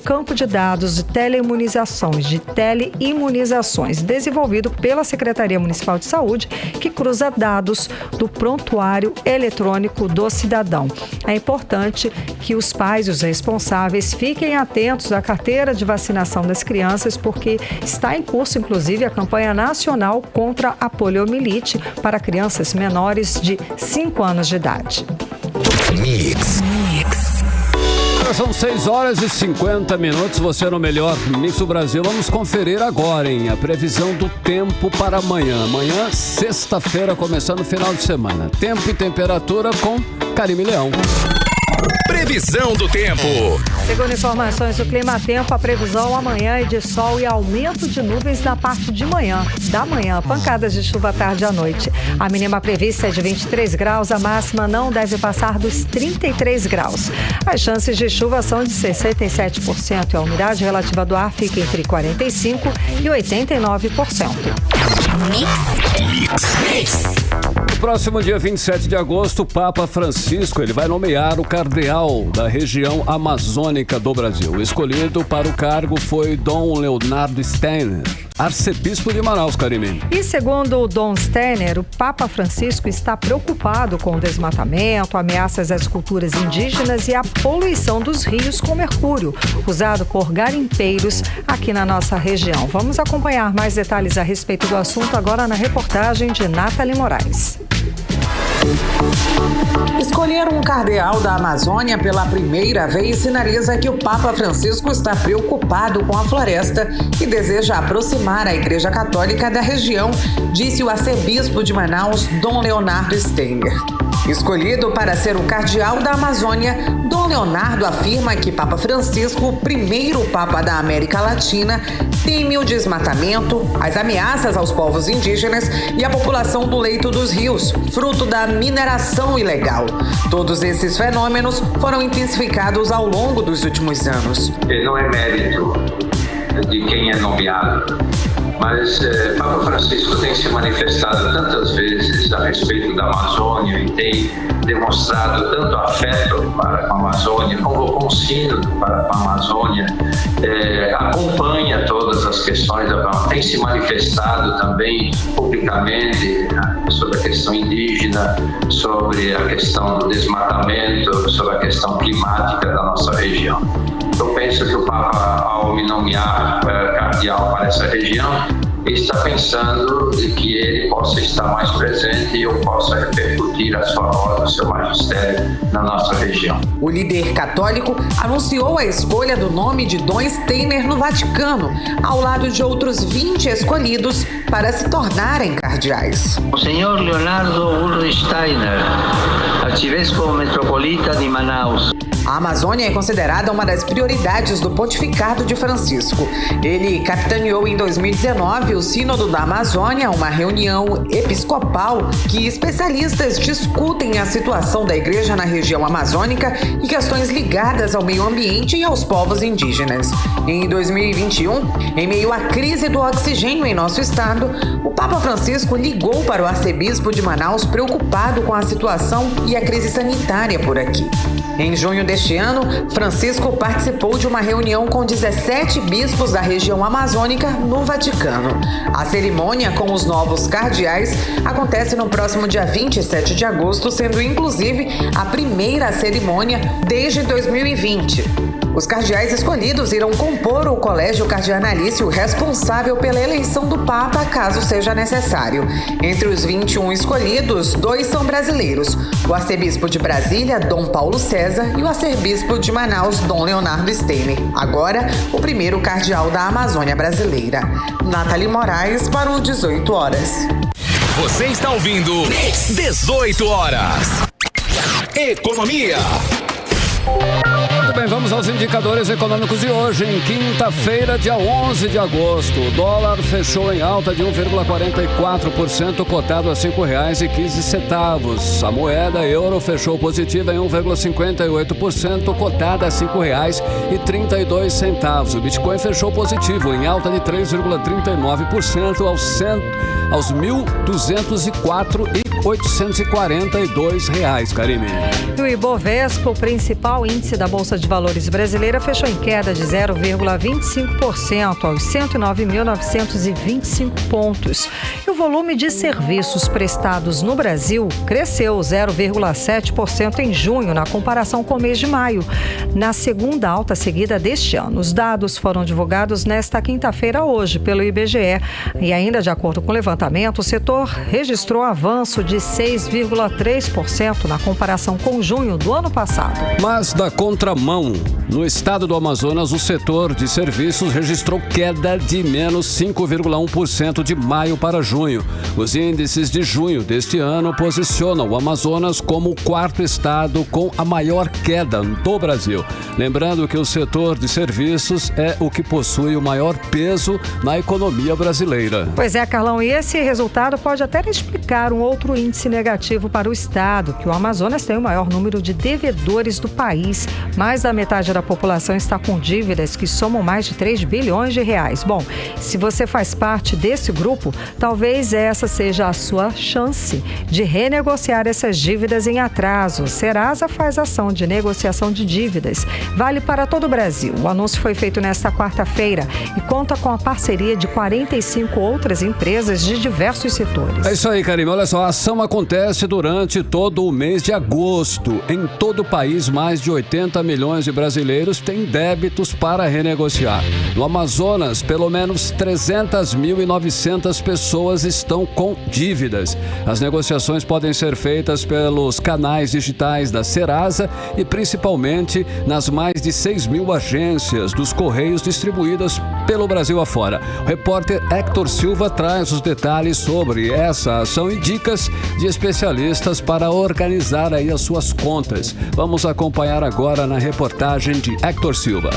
campo de dados de teleimunizações desenvolvido pela Secretaria Municipal de Saúde, que cruza dados do prontuário eletrônico do cidadão. É importante que os pais e os responsáveis fiquem atentos à carteira de vacinação das crianças, porque está em curso, inclusive, a campanha nacional contra a poliomielite para crianças menores de 5 anos de idade. Mix. São 6h50, você no melhor Mix do Brasil. Vamos conferir agora, a previsão do tempo para amanhã. Amanhã, sexta-feira, começando o final de semana. Tempo e temperatura com Karime Leão. Previsão do tempo. Segundo informações do Clima Tempo, a previsão amanhã é de sol e aumento de nuvens na parte da manhã, pancadas de chuva à tarde e à noite. A mínima prevista é de 23 graus, a máxima não deve passar dos 33 graus. As chances de chuva são de 67% e a umidade relativa do ar fica entre 45% e 89%. Mix. No próximo dia 27 de agosto, o Papa Francisco ele vai nomear o cardeal da região amazônica do Brasil. O escolhido para o cargo foi Dom Leonardo Steiner, arcebispo de Manaus, Karime. E segundo o Dom Steiner, o Papa Francisco está preocupado com o desmatamento, ameaças às culturas indígenas e a poluição dos rios com mercúrio, usado por garimpeiros aqui na nossa região. Vamos acompanhar mais detalhes a respeito do assunto agora na reportagem de Nathalie Moraes. Escolher um cardeal da Amazônia pela primeira vez sinaliza que o Papa Francisco está preocupado com a floresta e deseja aproximar a Igreja Católica da região, disse o arcebispo de Manaus, Dom Leonardo Steiner. Escolhido para ser o cardeal da Amazônia, Dom Leonardo afirma que Papa Francisco, o primeiro Papa da América Latina, teme o desmatamento, as ameaças aos povos indígenas e à população do leito dos rios, fruto da mineração ilegal. Todos esses fenômenos foram intensificados ao longo dos últimos anos. Não é mérito de quem é nomeado, mas Papa Francisco tem se manifestado tantas vezes a respeito da Amazônia e tem demonstrado tanto afeto para a Amazônia, convocou um sínodo para a Amazônia, acompanha todas as questões da Amazônia, tem se manifestado também publicamente sobre a questão indígena, sobre a questão do desmatamento, sobre a questão climática da nossa região. Eu penso que o Papa, ao me nomear cardeal para essa região, está pensando de que ele possa estar mais presente e eu possa repercutir a sua voz, o seu magistério na nossa região. O líder católico anunciou a escolha do nome de Dom Steiner no Vaticano, ao lado de outros 20 escolhidos para se tornarem cardeais. O senhor Leonardo Ulrich Steiner, arcebispo metropolita de Manaus. A Amazônia é considerada uma das prioridades do pontificado de Francisco. Ele capitaneou em 2019 o Sínodo da Amazônia, uma reunião episcopal que especialistas discutem a situação da igreja na região amazônica e questões ligadas ao meio ambiente e aos povos indígenas. Em 2021, em meio à crise do oxigênio em nosso estado, o Papa Francisco ligou para o arcebispo de Manaus preocupado com a situação e a crise sanitária por aqui. Em junho deste ano, Francisco participou de uma reunião com 17 bispos da região amazônica no Vaticano. A cerimônia com os novos cardeais acontece no próximo dia 27 de agosto, sendo inclusive a primeira cerimônia desde 2020. Os cardeais escolhidos irão compor o colégio cardealício responsável pela eleição do Papa, caso seja necessário. Entre os 21 escolhidos, 2 são brasileiros: o arcebispo de Brasília, Dom Paulo César, e o arcebispo de Manaus, Dom Leonardo Steiner. Agora, o primeiro cardeal da Amazônia brasileira. Nathalie Moraes para o 18 horas. Você está ouvindo 18 horas. Economia. Muito bem, vamos aos indicadores econômicos de hoje. Em quinta-feira, dia 11 de agosto, o dólar fechou em alta de 1,44%, cotado a R$ 5,15. A moeda euro fechou positiva em 1,58%, cotada a R$ 5,32. O Bitcoin fechou positivo em alta de 3,39% aos R$ 1.204,842, Karime. E o Ibovespa, o principal índice da Bolsa de Valores brasileira, fechou em queda de 0,25% aos 109.925 pontos. E o volume de serviços prestados no Brasil cresceu 0,7% em junho, na comparação com o mês de maio, na segunda alta seguida deste ano. Os dados foram divulgados nesta quinta-feira, hoje, pelo IBGE. E ainda de acordo com o levantamento, o setor registrou avanço de 6,3% na comparação com junho do ano passado. Mas da contramão, no estado do Amazonas, o setor de serviços registrou queda de menos 5,1% de maio para junho. Os índices de junho deste ano posicionam o Amazonas como o quarto estado com a maior queda do Brasil. Lembrando que o setor de serviços é o que possui o maior peso na economia brasileira. Pois é, Carlão, e esse resultado pode até explicar um outro índice negativo para o estado, que o Amazonas tem o maior número de devedores do país. Mais da metade da população está com dívidas que somam mais de 3 bilhões de reais. Bom, se você faz parte desse grupo, talvez essa seja a sua chance de renegociar essas dívidas em atraso. Serasa faz ação de negociação de dívidas. Vale para todo o Brasil. O anúncio foi feito nesta quarta-feira e conta com a parceria de 45 outras empresas de diversos setores. É isso aí, Karime. Olha só, a ação acontece durante todo o mês de agosto. Em todo o país, mais de 80 milhões de brasileiros têm débitos para renegociar. No Amazonas, pelo menos 300.900 pessoas estão com dívidas. As negociações podem ser feitas pelos canais digitais da Serasa e principalmente nas mais de 6.000 agências dos Correios distribuídas pelo Brasil afora. O repórter Héctor Silva traz os detalhes sobre essa ação e dicas de especialistas para organizar aí as suas contas. Vamos acompanhar agora na reportagem de Héctor Silva.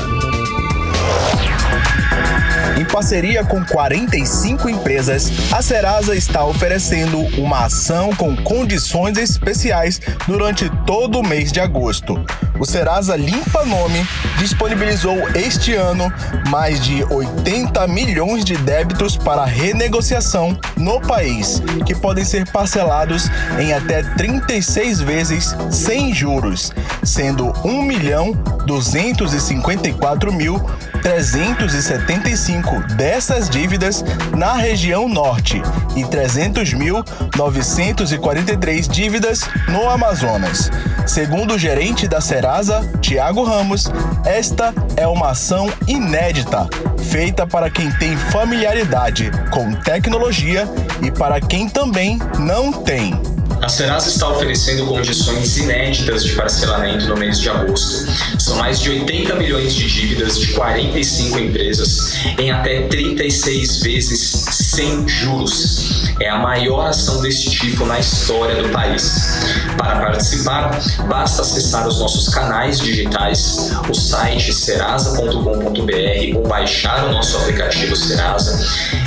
Em parceria com 45 empresas, a Serasa está oferecendo uma ação com condições especiais durante todo o mês de agosto. O Serasa Limpa Nome disponibilizou este ano mais de 80 milhões de débitos para renegociação no país, que podem ser parcelados em até 36 vezes sem juros, sendo 1.254.375 dessas dívidas na região norte e 300.943 dívidas no Amazonas. Segundo o gerente da Serasa, Tiago Ramos, esta é uma ação inédita, feita para quem tem familiaridade com tecnologia e para quem também não tem. A Serasa está oferecendo condições inéditas de parcelamento no mês de agosto. São mais de 80 milhões de dívidas de 45 empresas em até 36 vezes sem juros. É a maior ação desse tipo na história do país. Para participar, basta acessar os nossos canais digitais, o site serasa.com.br ou baixar o nosso aplicativo Serasa.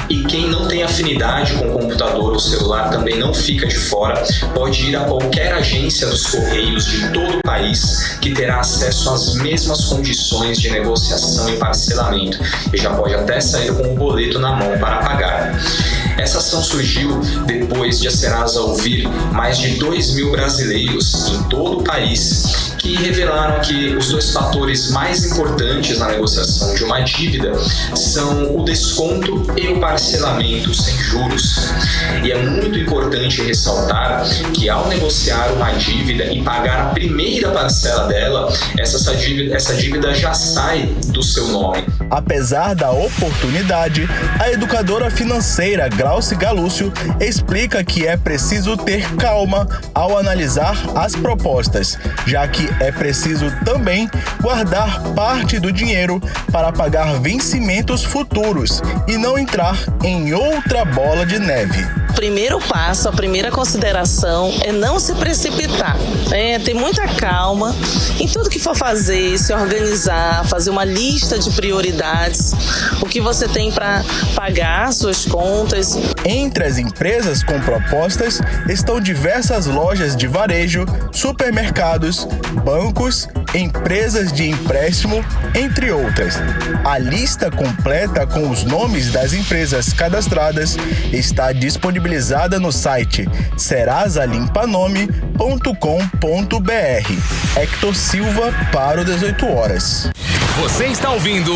E quem não tem afinidade com o computador ou celular também não fica de fora. Pode ir a qualquer agência dos Correios de todo o país que terá acesso às mesmas condições de negociação e parcelamento e já pode até sair com o boleto na mão para pagar. Essa ação surgiu depois de a Serasa ouvir mais de 2.000 brasileiros em todo o país que revelaram que os dois fatores mais importantes na negociação de uma dívida são o desconto e o parcelamento sem juros. E é muito importante ressaltar que ao negociar uma dívida e pagar a primeira parcela dela, essa dívida já sai do seu nome. Apesar da oportunidade, a educadora financeira Glauci Galúcio explica que é preciso ter calma ao analisar as propostas, já que é preciso também guardar parte do dinheiro para pagar vencimentos futuros e não entrar em outra bola de neve. O primeiro passo, a primeira consideração é não se precipitar, ter muita calma em tudo que for fazer, se organizar, fazer uma lista de prioridades, o que você tem para pagar, suas contas. Entre as empresas com propostas estão diversas lojas de varejo, supermercados, bancos, empresas de empréstimo, entre outras. A lista completa com os nomes das empresas cadastradas está disponibilizada no site serasalimpanome.com.br. Hector Silva para o 18 horas. Você está ouvindo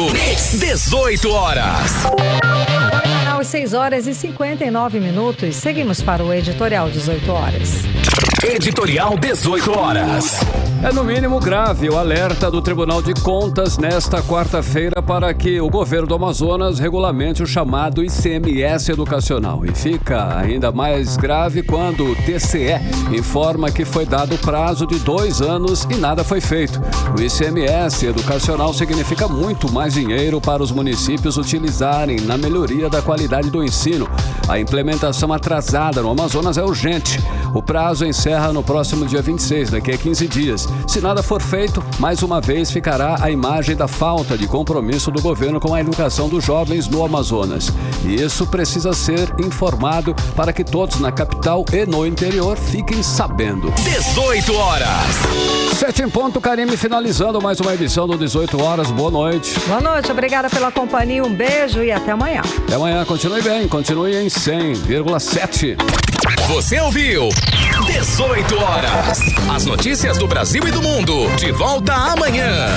18 horas. Às 6 horas e 59 minutos, seguimos para o Editorial 18 horas. Editorial 18 horas. É no mínimo grave o alerta do Tribunal de Contas nesta quarta-feira para que o governo do Amazonas regulamente o chamado ICMS educacional. E fica ainda mais grave quando o TCE informa que foi dado prazo de 2 anos e nada foi feito. O ICMS educacional significa muito mais dinheiro para os municípios utilizarem na melhoria da qualidade do ensino. A implementação atrasada no Amazonas é urgente. O prazo encerra no próximo dia 26, daqui a 15 dias. Se nada for feito, mais uma vez ficará a imagem da falta de compromisso do governo com a educação dos jovens no Amazonas. E isso precisa ser informado para que todos na capital e no interior fiquem sabendo. 18 horas. 7 em ponto, Karime, finalizando mais uma edição do 18 horas. Boa noite. Boa noite, obrigada pela companhia, um beijo e até amanhã. Até amanhã, continue bem, continue em 100,7. Você ouviu 18 horas. As notícias do Brasil e do mundo. De volta amanhã.